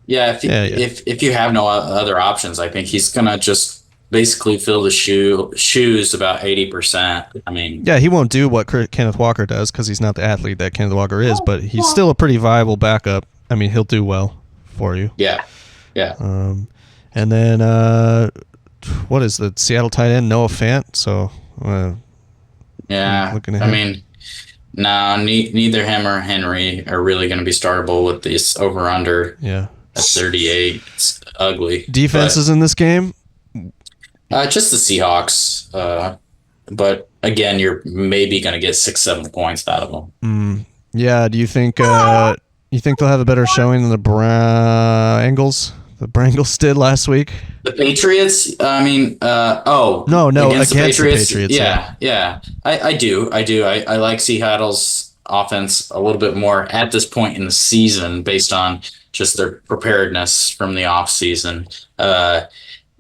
Yeah, if you have no other options, I think he's gonna just basically fill the shoes about 80%. I mean, he won't do what Kenneth Walker does because he's not the athlete that Kenneth Walker is, but he's still a pretty viable backup. I mean, he'll do well for you. Yeah. And then what is the Seattle tight end Noah Fant? So looking at him. I mean, no, neither him or Henry are really going to be startable with this over under. Yeah. At 38. It's ugly. Defenses in this game? Just the Seahawks. But again, you're maybe going to get 6-7 points out of them. Yeah. Do you think they'll have a better showing than the Bengals? The Bengals did last week. The Patriots. I mean, no, against the Patriots. Yeah. I do. I like Seattle's offense a little bit more at this point in the season, based on just their preparedness from the off season. I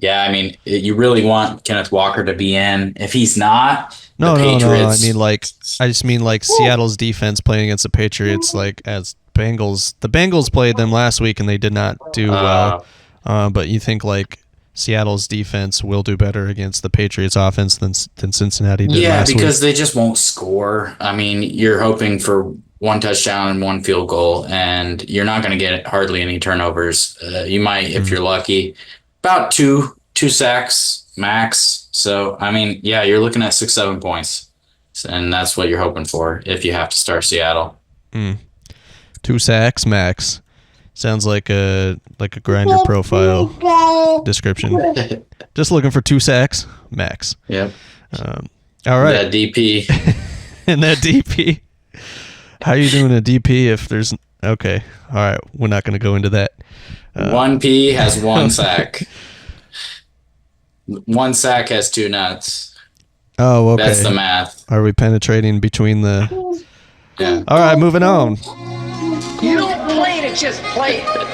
mean, you really want Kenneth Walker to be in. If he's not, No, the no, no. I Patriots. I just mean like Seattle's defense playing against the Patriots, like as Bengals. The Bengals played them last week and they did not do well. But you think like Seattle's defense will do better against the Patriots offense than Cincinnati did last week? Yeah, because they just won't score. I mean, you're hoping for one touchdown and one field goal, and you're not going to get hardly any turnovers. You might, if you're lucky, about two sacks max. So, I mean, yeah, you're looking at 6-7 points, and that's what you're hoping for if you have to start Seattle. 2 sacks max. Sounds like a grinder profile description. Just looking for 2 sacks max. Yep. All right. That DP. And that DP. How are you doing a DP if there's... Okay. All right. We're not going to go into that. 1P has 1 sack. 1 sack has 2 nuts. Oh, okay. That's the math. Are we penetrating between the... Yeah. All right, moving on. You don't play it, just play it.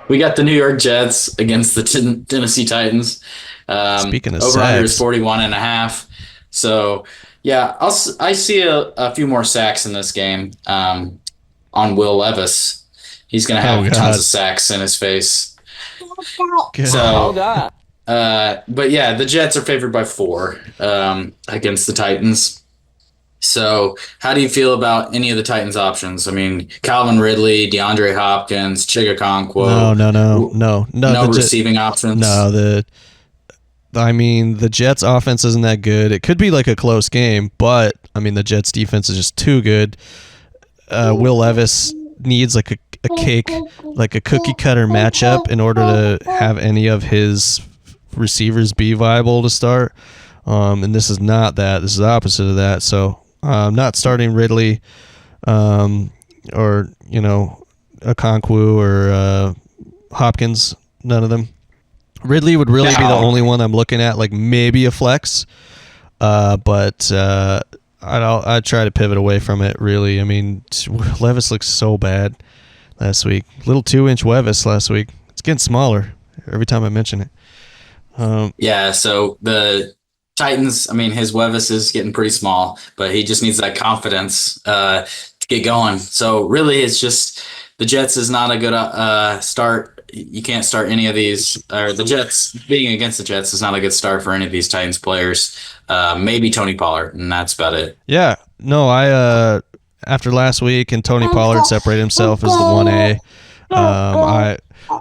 We got the New York Jets against the Tennessee Titans. Speaking of over-under is sacks. 41.5. So, yeah, I see a few more sacks in this game on Will Levis. He's going to have tons of sacks in his face. God. So, but yeah, the Jets are favored by 4 against the Titans. So, how do you feel about any of the Titans' options? I mean, Calvin Ridley, DeAndre Hopkins, Chigakonkwo. No. No receiving options. No, the Jets' offense isn't that good. It could be like a close game, but I mean, the Jets' defense is just too good. Will Levis needs like a cookie cutter matchup in order to have any of his receivers be viable to start. And this is not that. This is the opposite of that. So, not starting Ridley, or Okonkwo or Hopkins. None of them. Ridley would really be the only one I'm looking at, like maybe a flex. But I'd try to pivot away from it. Really, I mean, Levis looks so bad last week. Little 2-inch Levis last week. It's getting smaller every time I mention it. Yeah. So the Titans, I mean, his Levis is getting pretty small, but he just needs that confidence to get going. So really, it's just the Jets is not a good start. You can't start any of these, or the Jets being against the Jets is not a good start for any of these Titans players. Maybe Tony Pollard, and that's about it. Yeah. No, after last week and Tony Pollard separated himself as the 1A,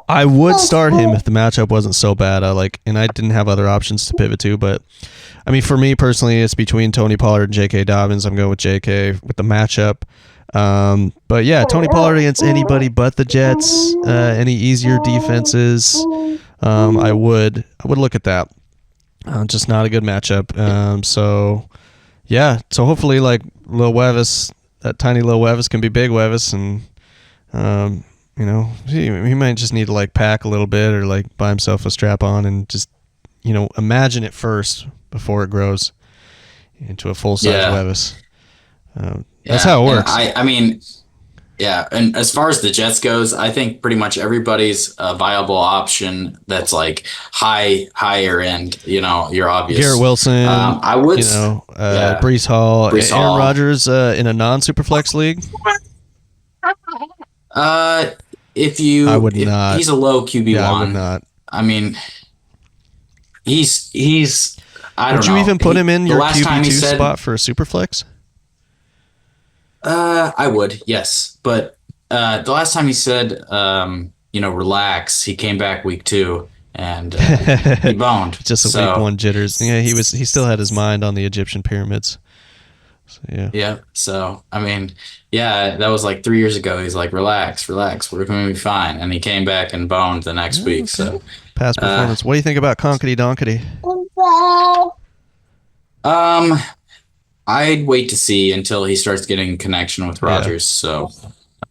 I would start him if the matchup wasn't so bad. And I didn't have other options to pivot to, but I mean, for me personally, it's between Tony Pollard and J.K. Dobbins. I'm going with J.K. with the matchup. But yeah, Tony Pollard against anybody but the Jets, any easier defenses, I would look at that. Just not a good matchup. So yeah, so hopefully like Lil Levis, that tiny Lil Levis can be big Levis, and he might just need to like pack a little bit or like buy himself a strap on and just imagine it first before it grows into a full size Levis. That's how it works. I mean, yeah. And as far as the Jets goes, I think pretty much everybody's a viable option that's like higher end. You're obvious. Garrett Wilson. I would. Breece Hall. Aaron Rodgers in a non-superflex league. I would not. He's a low QB1. I would not. I mean, he's. I don't know. Would you even put him in your QB2 spot for a superflex? I would, yes. But the last time he said, relax, he came back week 2 and he boned. Just a week 1 jitters. Yeah, he still had his mind on the Egyptian pyramids. So, yeah. Yeah. So, I mean, yeah, that was like 3 years ago. He's like, relax, we're going to be fine. And he came back and boned the next week. So, past performance. What do you think about Conkety Donkety? I'd wait to see until he starts getting connection with Rodgers. So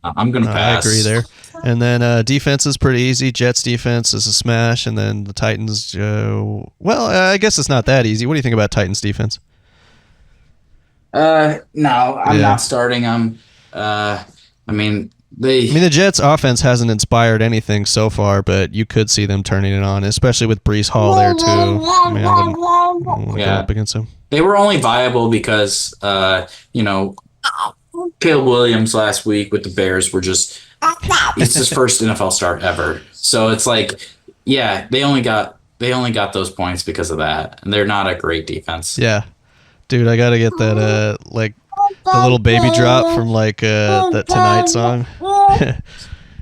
I'm going to pass. I agree there. And then defense is pretty easy. Jets defense is a smash. And then the Titans, I guess it's not that easy. What do you think about Titans defense? No, I'm not starting them. I mean, the Jets' offense hasn't inspired anything so far, but you could see them turning it on, especially with Breece Hall there too. I mean, I wouldn't go up against him. They were only viable because, Caleb Williams last week with the Bears were just, it's his first NFL start ever. So it's like, yeah, they only got those points because of that. And they're not a great defense. Yeah. Dude, I got to get that, the little baby drop from that Tonight song.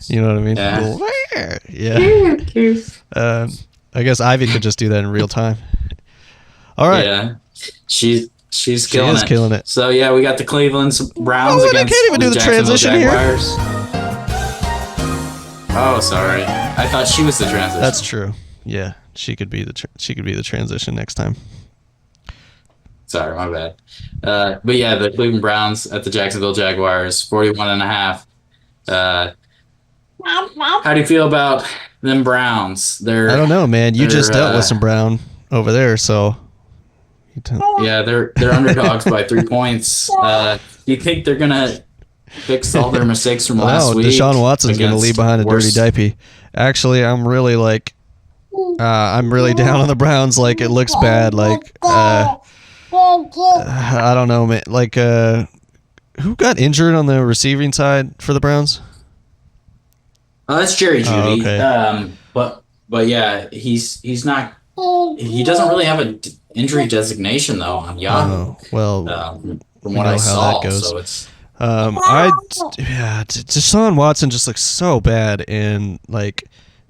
You know what I mean? Yeah. I guess Ivy could just do that in real time. All right. Yeah. She's killing it. So yeah, we got the Cleveland Browns against I can't even do the transition Jaguars. Oh, sorry. I thought she was the transition. That's true. Yeah, she could be the transition next time. Sorry, my bad. But yeah, the Cleveland Browns at the Jacksonville Jaguars, 41.5. How do you feel about them Browns? I don't know, man. You just dealt with some Brown over there, so. Yeah, they're underdogs by 3 points. Do you think they're gonna fix all their mistakes from last week? Deshaun Watson's gonna leave behind a dirty diaper. Actually, I'm really down on the Browns. Like, it looks bad. Like, I don't know, man. Like, who got injured on the receiving side for the Browns? That's Jerry Jeudy. Okay. But yeah, he's not. He doesn't really have an injury designation though on Yahoo. Oh, well, from what I saw, that goes. So it's. Deshaun Watson just looks so bad, and like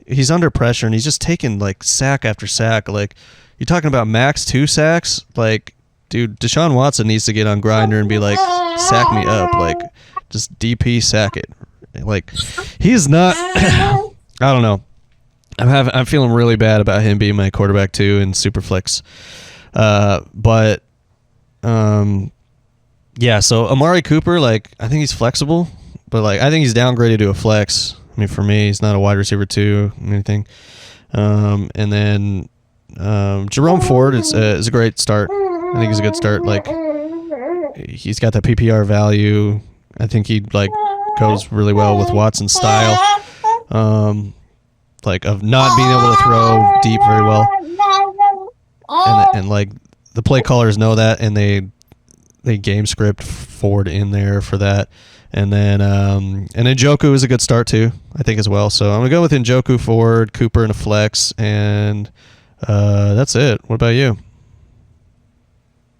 he's under pressure, and he's just taking like sack after sack. Like, you're talking about max 2 sacks. Like, dude, Deshaun Watson needs to get on Grindr and be like, sack me up, like just DP sack it. Like, he's not. I don't know. I'm feeling really bad about him being my quarterback too in Superflex. Yeah, so Amari Cooper, like, I think he's flexible, but like I think he's downgraded to a flex. I mean, for me, he's not a wide receiver 2 or anything. And then Jerome Ford is a great start. I think he's a good start. Like, he's got that PPR value. I think he like goes really well with Watson's style. Like, of not being able to throw deep very well, and like the play callers know that, and they game script Ford in there for that, and then Njoku is a good start too, I think, as well. So I'm gonna go with Njoku, Ford, Cooper, and a flex, and that's it. What about you?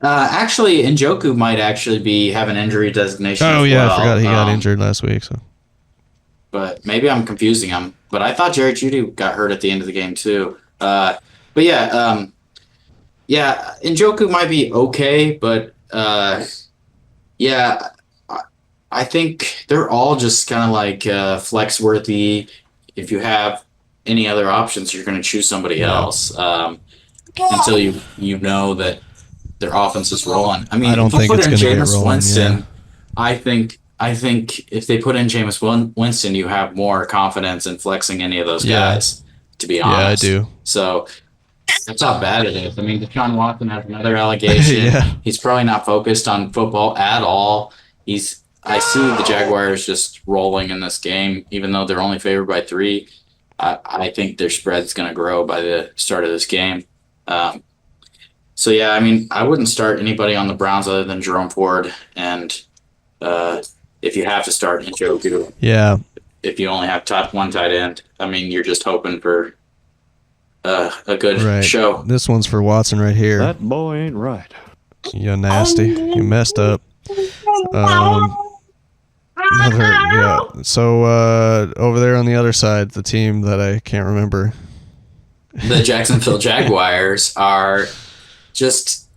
Actually, Njoku might actually have an injury designation. Oh as yeah, well. I forgot he got injured last week. So. But maybe I'm confusing him. But I thought Jerry Jeudy got hurt at the end of the game too. But yeah, Njoku might be okay, but yeah, I think they're all just kind of like flex worthy. If you have any other options, you're going to choose somebody else until you know that their offense is rolling. I mean, I don't think it's going to get rolling. Winston, yeah. I think if they put in Jameis Winston, you have more confidence in flexing any of those guys, to be honest. Yeah, I do. So that's how bad it is. I mean, Deshaun Watson has another allegation. Yeah. He's probably not focused on football at all. I see the Jaguars just rolling in this game, even though they're only favored by 3. I think their spread's going to grow by the start of this game. So, yeah, I mean, I wouldn't start anybody on the Browns other than Jerome Ford, and if you have to start Njoku, if you only have one tight end, I mean, you're just hoping for a good show. This one's for Watson right here. That boy ain't right. You nasty. You messed up. So over there on the other side, the team that I can't remember. The Jacksonville Jaguars are just,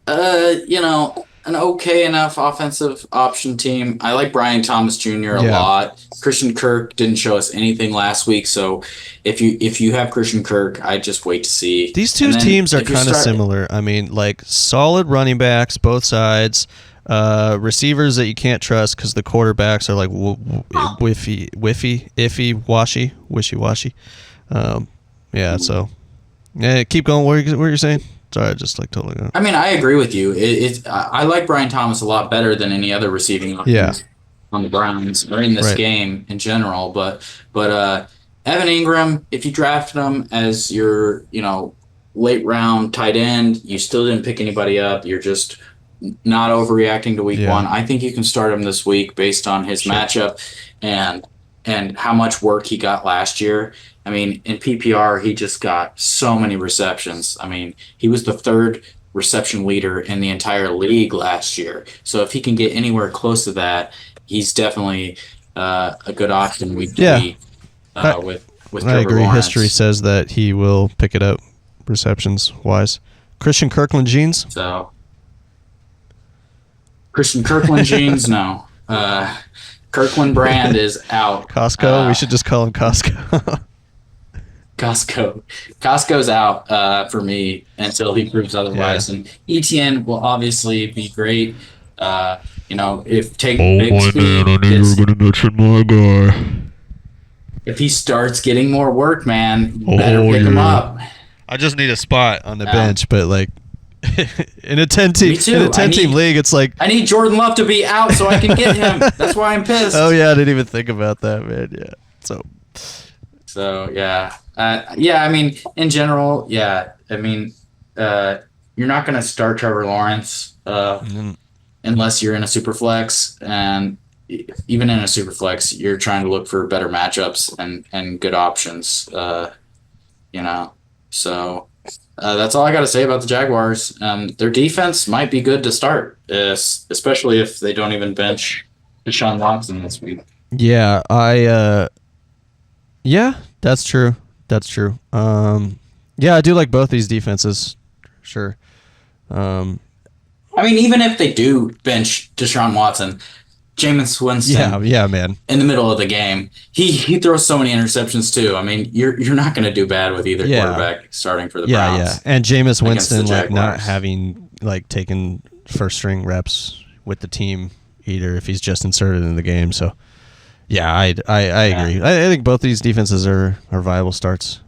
an okay enough offensive option team. I like Brian Thomas Jr. a lot. Christian Kirk didn't show us anything last week, so if you have Christian Kirk, I just wait to see. These two teams are kind of similar. I mean, like, solid running backs, both sides. Receivers that you can't trust because the quarterbacks are like wishy-washy. So keep going. What you're saying? Sorry, just like totally. I mean, I agree with you. I like Brian Thomas a lot better than any other receiving options. on the Browns or in this Right. game in general. But Evan Ingram, if you drafted him as your late round tight end, you still didn't pick anybody up. You're just not overreacting to week Yeah. one. I think you can start him this week based on his matchup and how much work he got last year. I mean, in PPR, he just got so many receptions. I mean, he was the third reception leader in the entire league last year. So if he can get anywhere close to that, he's definitely a good option week to week with I Trevor agree. Lawrence. History says that he will pick it up receptions wise. Christian Kirkland jeans? So Christian Kirkland jeans, no. Kirkland brand is out. Costco? We should just call him Costco. Costco's out for me until he proves otherwise. Yeah. And ETN will obviously be great. If taking big speed, gonna mention my guy. if he starts getting more work, man, you better pick him up. I just need a spot on the Yeah. bench, but like in a 10-team Me too. in a 10-team league, it's like, I need Jordan Love to be out so I can get him. That's why I'm pissed. oh yeah, I didn't even think about that, man. Yeah. So yeah. I mean, in general, yeah. I mean, you're not going to start Trevor Lawrence unless you're in a super flex, and even in a super flex, you're trying to look for better matchups and good options. So that's all I got to say about the Jaguars. Their defense might be good to start, especially if they don't even bench Deshaun Watson this week. Yeah, yeah, that's true. That's true. Yeah, I do like both these defenses. Sure. I mean, even if they do bench Deshaun Watson, Jameis Winston, Yeah, man. in the middle of the game, he throws so many interceptions too. I mean, you're not going to do bad with either quarterback starting for the Browns. Yeah. And Jameis Winston, the like, not Jaguars. having like taken first string reps with the team either, if he's just inserted in the game. So yeah, I agree. I think both these defenses are viable starts.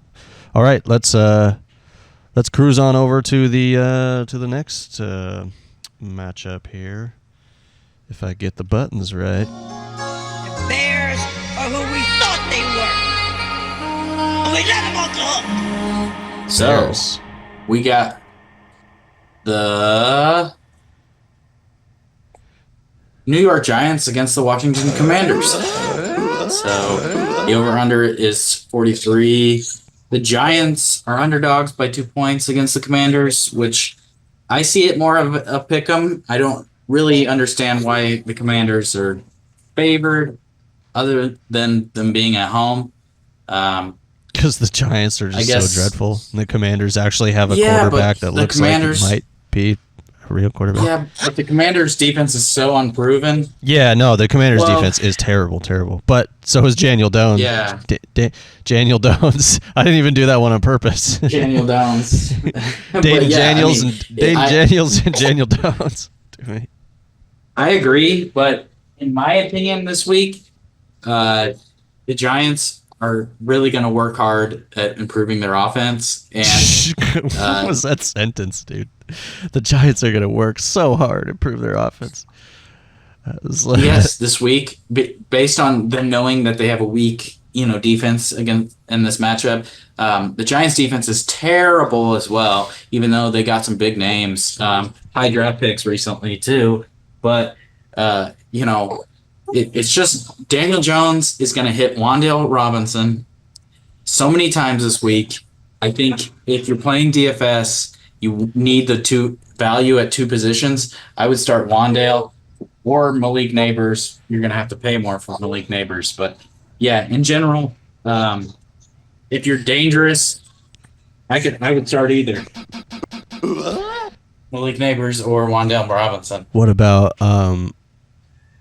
All right, let's cruise on over to the next matchup here. If I get the buttons right. The Bears are who we thought they were. And we let them off the hook. So Bears. we got the New York Giants against the Washington Commanders. So the over-under is 43. The Giants are underdogs by 2 points against the Commanders, which I see it more of a pick 'em. I don't really understand why the Commanders are favored other than them being at home. Because the Giants are I just guess- so dreadful. And the Commanders actually have a Yeah, but quarterback that the looks Commanders- like he might be a real quarterback. Yeah, but the Commanders' defense is so unproven. Yeah, no, the Commanders' Well- defense is terrible. But so is Daniel Dones. Yeah. Daniel Dones. I didn't even do that one on purpose. Daniel Downs. Daniel Daniels and Daniels and Daniel Dones. I agree, but in my opinion this week, the Giants are really going to work hard at improving their offense. And What was that sentence, dude? The Giants are going to work so hard to improve their offense. yes, this week, based on them knowing that they have a weak, defense against in this matchup, the Giants' defense is terrible as well. Even though they got some big names, high draft picks recently too, but it's just Daniel Jones is going to hit Wan'Dale Robinson so many times this week. I think if you're playing DFS, you need the two value at two positions. I would start Wan'Dale or Malik Neighbors. You're going to have to pay more for Malik Neighbors. But yeah, in general, if you're dangerous, I would start either Malik Neighbors or Wan'Dale Robinson. What about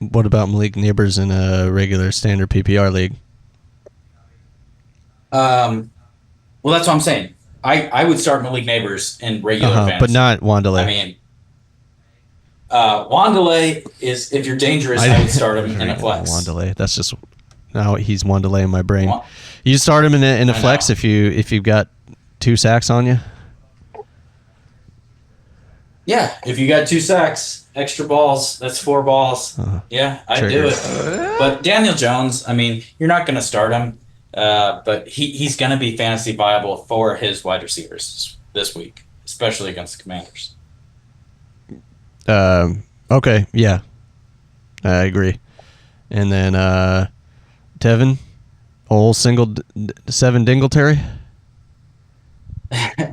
Malik Neighbors in a regular standard PPR league? Well, that's what I'm saying. I would start Malik Neighbors in regular fantasy. But not Wan'Dale. I mean, Wan'Dale is, if you're dangerous, I would start him in a flex. Wan'Dale. That's just now he's Wan'Dale in my brain. Wa- You start him in a I flex know. if you've got 2 sacks on you. Yeah, if you got 2 sacks, extra balls, that's 4 balls. Yeah, I'd do trigger. it. But Daniel Jones, I mean, you're not going to start him, but he's going to be fantasy viable for his wide receivers this week, especially against the Commanders. Okay, yeah, I agree. And then Tevin, old 7 Dingletary.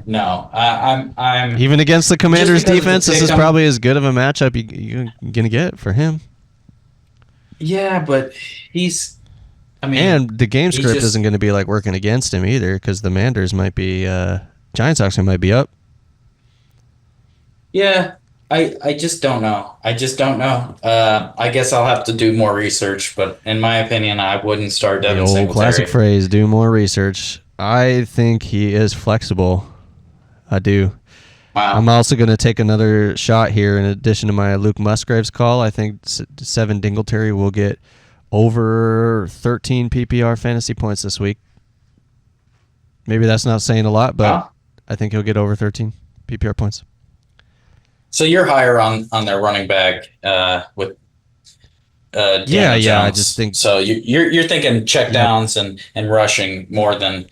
No, I'm Even against the Commanders' because it's a defense, this is pick 'em. probably as good of a matchup you're gonna get for him. Yeah, but he's. I mean, And the game he script just- isn't going to be like working against him either, because the Manders might be Giants actually might be up. Yeah, I just don't know. I guess I'll have to do more research, but in my opinion, I wouldn't start The Devin old Singletary. classic phrase: "Do more research." I think he is flexible. I do. Wow. I'm also going to take another shot here. In addition to my Luke Musgraves call, I think 7 Dingletary will get over 13 PPR fantasy points this week. Maybe that's not saying a lot, but Wow. I think he'll get over 13 PPR points. So you're higher on their running back with Daniel Yeah, I Jones. just think- so. You're thinking check downs and rushing more than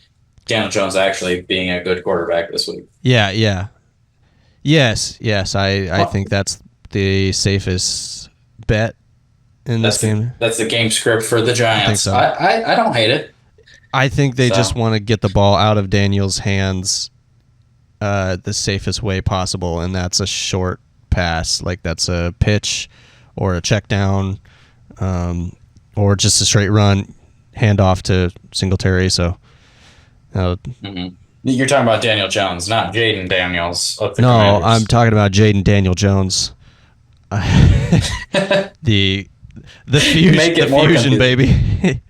Daniel Jones actually being a good quarterback this week. Yeah. Yes. I think that's the safest bet in this game. That's the game script for the Giants. so. I don't hate it. I think they So. just want to get the ball out of Daniel's hands the safest way possible, and that's a short pass. Like that's a pitch or a check down or just a straight run, handoff to Singletary. So, You're talking about Daniel Jones, not Jaden Daniels of the no, Commanders. I'm talking about Jaden Daniel Jones. the fusion, Make it the more fusion, confusing. baby.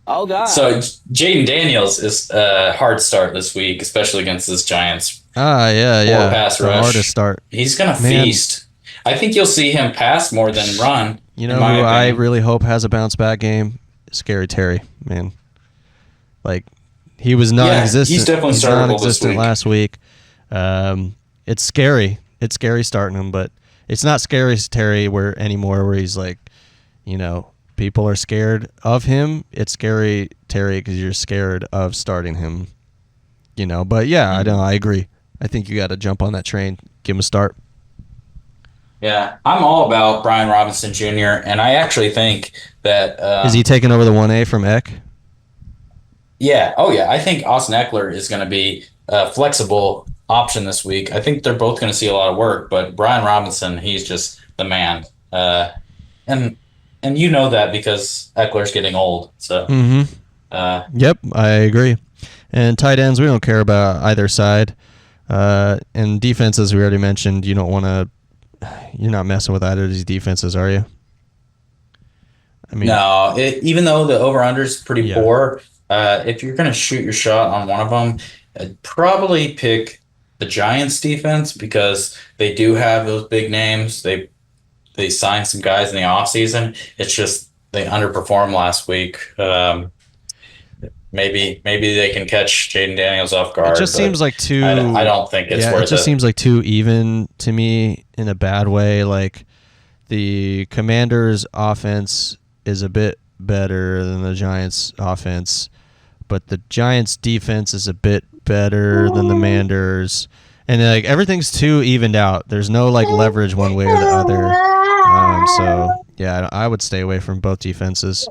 Oh, God. So Jaden Daniels is a hard start this week, especially against this Giants. Yeah. Pass The rush. hardest start. He's gonna Man. feast. I think you'll see him pass more than run. You in know my who I opinion. really hope has a bounce back game? Scary Terry, man. Like he was non-existent. he's definitely startable this non-existent week. last week. It's scary. It's scary starting him, but it's not scary Terry anymore where he's like, people are scared of him. It's scary Terry because you're scared of starting him. But yeah, I agree. I think you got to jump on that train, give him a start. Yeah, I'm all about Brian Robinson Jr. and I actually think that Is he taking over the 1A from Eck? Yeah. Oh, yeah. I think Austin Eckler is going to be a flexible option this week. I think they're both going to see a lot of work, but Brian Robinson, he's just the man. And you know that because Eckler's getting old. So, Yep, I agree. And tight ends, we don't care about either side. And defenses, we already mentioned. You're not messing with either of these defenses, are you? I mean, no, even though the over-under is pretty Yeah. poor, if you're going to shoot your shot on one of them, I'd probably pick the Giants defense because they do have those big names. They signed some guys in the offseason. It's just they underperformed last week. Maybe they can catch Jaden Daniels off guard. it just but seems like too. I don't think it's worth it just seems like too even to me in a bad way. Like the Commanders' offense is a bit better than the Giants' offense, but the Giants' defense is a bit better than the Manders, and like everything's too evened out. There's no like leverage one way or the other. So yeah, I would stay away from both defenses.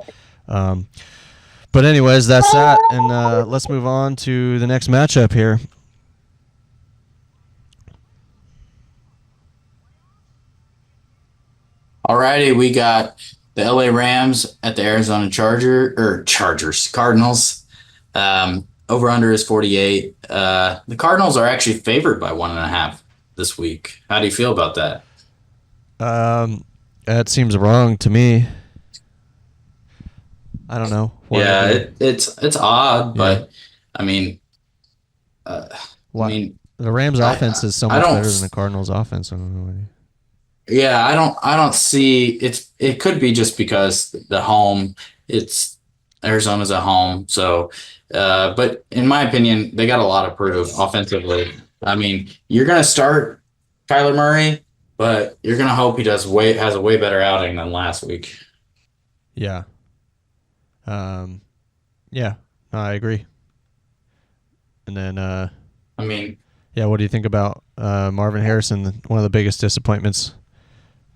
But anyways, that's that, and let's move on to the next matchup here. Alrighty, we got the LA Rams at the Arizona Cardinals. Over under is 48. The Cardinals are actually favored by 1.5 this week. How do you feel about that? That seems wrong to me. I don't know. It's odd, but I mean, the Rams' offense is so I much don't- better than the Cardinals' offense. I don't know. yeah, I don't see it's. It could be just because the home. It's Arizona's at home, so. But in my opinion, they got a lot of proof offensively. I mean, you're gonna start Kyler Murray, but you're gonna hope he has a way better outing than last week. Yeah. Yeah, no, I agree. And then, I mean, yeah, what do you think about Marvin Harrison, one of the biggest disappointments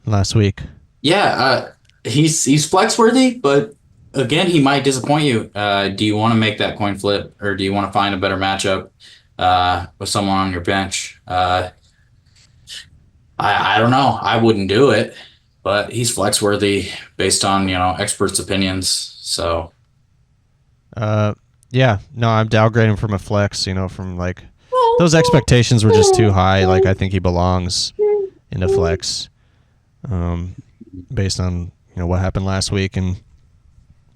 last week? yeah, he's flex worthy, but again, he might disappoint you. Do you want to make that coin flip, or do you want to find a better matchup with someone on your bench? I don't know. I wouldn't do it, but he's flex worthy based on experts' opinions. So Yeah, no, I'm downgrading from a flex, from like those expectations were just too high. Like I think he belongs in a flex, based on what happened last week, and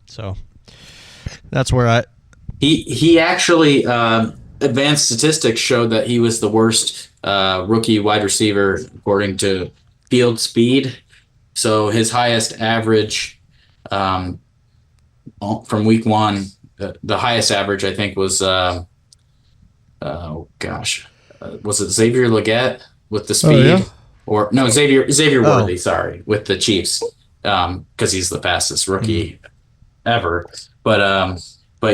so that's where he actually advanced statistics showed that he was the worst rookie wide receiver according to field speed. So his highest average from week one, the highest average I think was was it Xavier Legette with the speed? yeah? Or no, Xavier Worthy, sorry, with the Chiefs, because he's the fastest rookie ever. But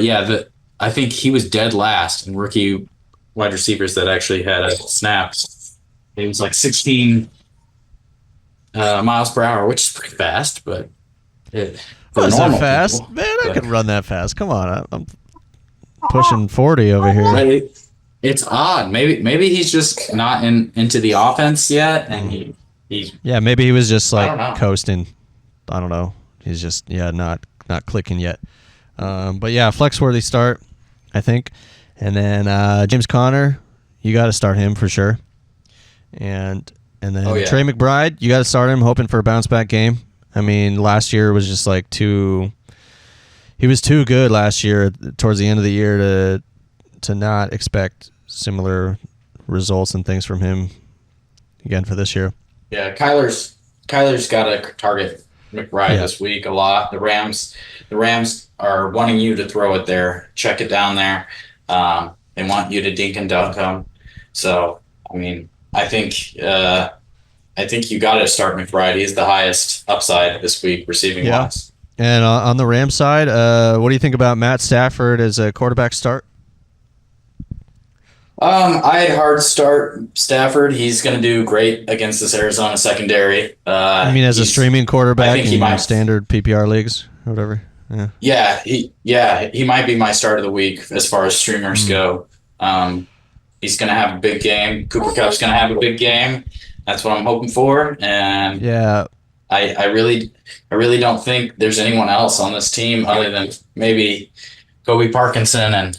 yeah, I think he was dead last in rookie wide receivers that actually had a snap. It was like 16 miles per hour, which is pretty fast, but Was that fast? People, Man, I could run that fast. Come on, I'm pushing 40 over here. It's odd. Maybe he's just not into the offense yet, and he's Yeah, maybe he was just I don't like know. coasting. I don't know. He's just not clicking yet. But yeah, flex-worthy start, I think. And then James Conner, you got to start him for sure. And then Trey McBride, you got to start him, hoping for a bounce back game. I mean, last year was just like he was too good last year towards the end of the year to not expect similar results and things from him again for this year. Yeah, Kyler's got to target McBride this week a lot. The Rams are wanting you to throw it there, check it down there. They want you to dink and dunk him. So, I mean, I think you got to start McBride. He's the highest upside this week receiving wise. And on the Rams side, what do you think about Matt Stafford as a quarterback start? I'd hard start Stafford. He's going to do great against this Arizona secondary. I mean, as a streaming quarterback I think he in might, standard PPR leagues or whatever. Yeah. He might be my start of the week as far as streamers go. He's going to have a big game. Cooper Kupp's going to have a big game. That's what I'm hoping for. And yeah, I really don't think there's anyone else on this team other than maybe Kobe Parkinson and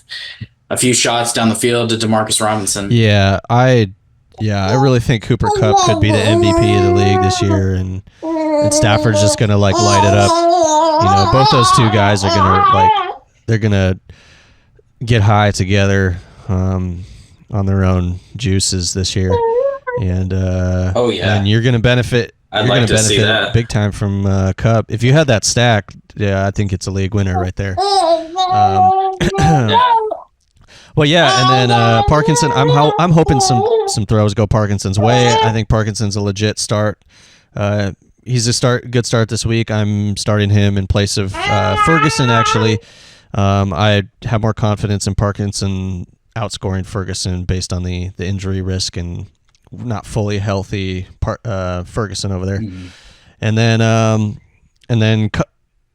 a few shots down the field to Demarcus Robinson. Yeah, I really think Cooper Kupp could be the MVP of the league this year, and Stafford's just gonna like light it up. Both those two guys are gonna get high together on their own juices this year, and and you're gonna benefit. I'd like to see that big time from Kupp. If you had that stack, I think it's a league winner right there. Well, yeah, and then Parkinson. I'm hoping some throws go Parkinson's way. I think Parkinson's a legit start. He's a good start this week. I'm starting him in place of Ferguson. Actually, I have more confidence in Parkinson outscoring Ferguson based on the injury risk and not fully healthy Ferguson over there. Mm-hmm. And then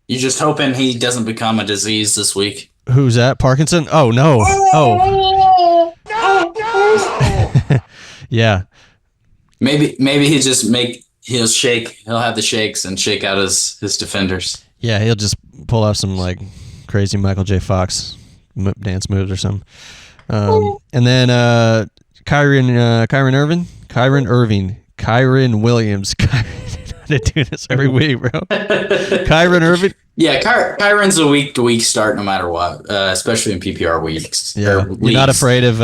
you just hoping he doesn't become a disease this week. Who's that? Parkinson? Oh no! Oh. Yeah. Maybe he'll shake. He'll have the shakes and shake out his defenders. Yeah, he'll just pull off some like crazy Michael J. Fox dance moves or something. And then Kyron Williams. I do this every week, bro. Kyron Irving. Yeah, Kyron's a week-to-week start no matter what, especially in PPR weeks. Yeah, you're not afraid of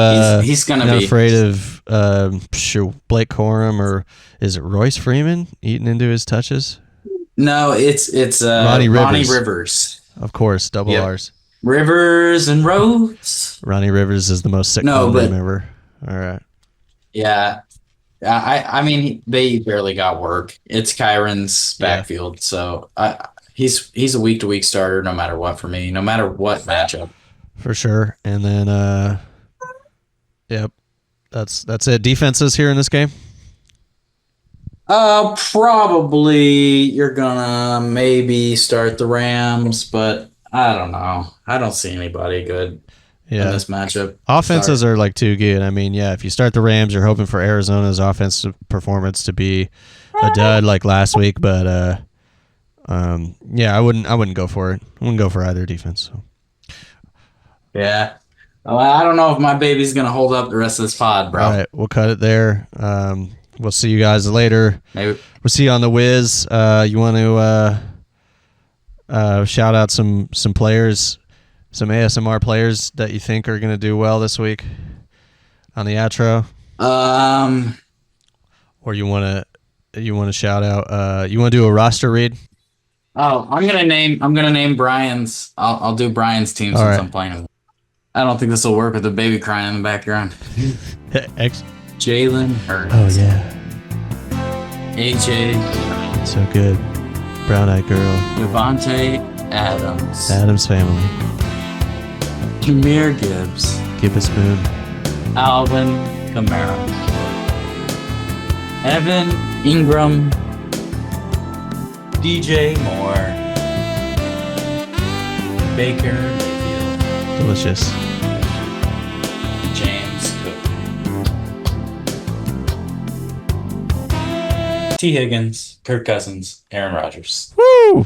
he's gonna be afraid of Blake Corum, or is it Royce Freeman eating into his touches? No, it's Ronnie Rivers. Of course, double R's. Rivers and Rose. Ronnie Rivers is the most sick name ever. All right. Yeah. I mean, they barely got work. It's Kyron's backfield, so he's a week to week starter no matter what for me, no matter what matchup. For sure. And then, yep, that's it. Defenses here in this game. Probably you're gonna maybe start the Rams, but I don't know. I don't see anybody good in this matchup. Offenses are like too good. I mean, if you start the Rams, you're hoping for Arizona's offensive performance to be a dud like last week, but I wouldn't go for it. I wouldn't go for either defense. So. Yeah. Well, I don't know if my baby's gonna hold up the rest of this pod, bro. All right, we'll cut it there. We'll see you guys later. Maybe we'll see you on the Wiz. You want to shout out some players, some ASMR players that you think are going to do well this week on the outro? Or you want to shout out? You want to do a roster read? Oh, I'm gonna name Brian's. I'll do Brian's team since I'm playing him. I don't think this will work with the baby crying in the background. Jalen Hurts. Oh yeah. AJ. So good. Brown Eyed Girl. Devontae Adams. Adams family. Jameer Gibbs. Give a spoon. Alvin Kamara. Evan Ingram. DJ Moore. Baker Mayfield. Delicious. James Cook. T. Higgins, Kirk Cousins, Aaron Rodgers. Woo!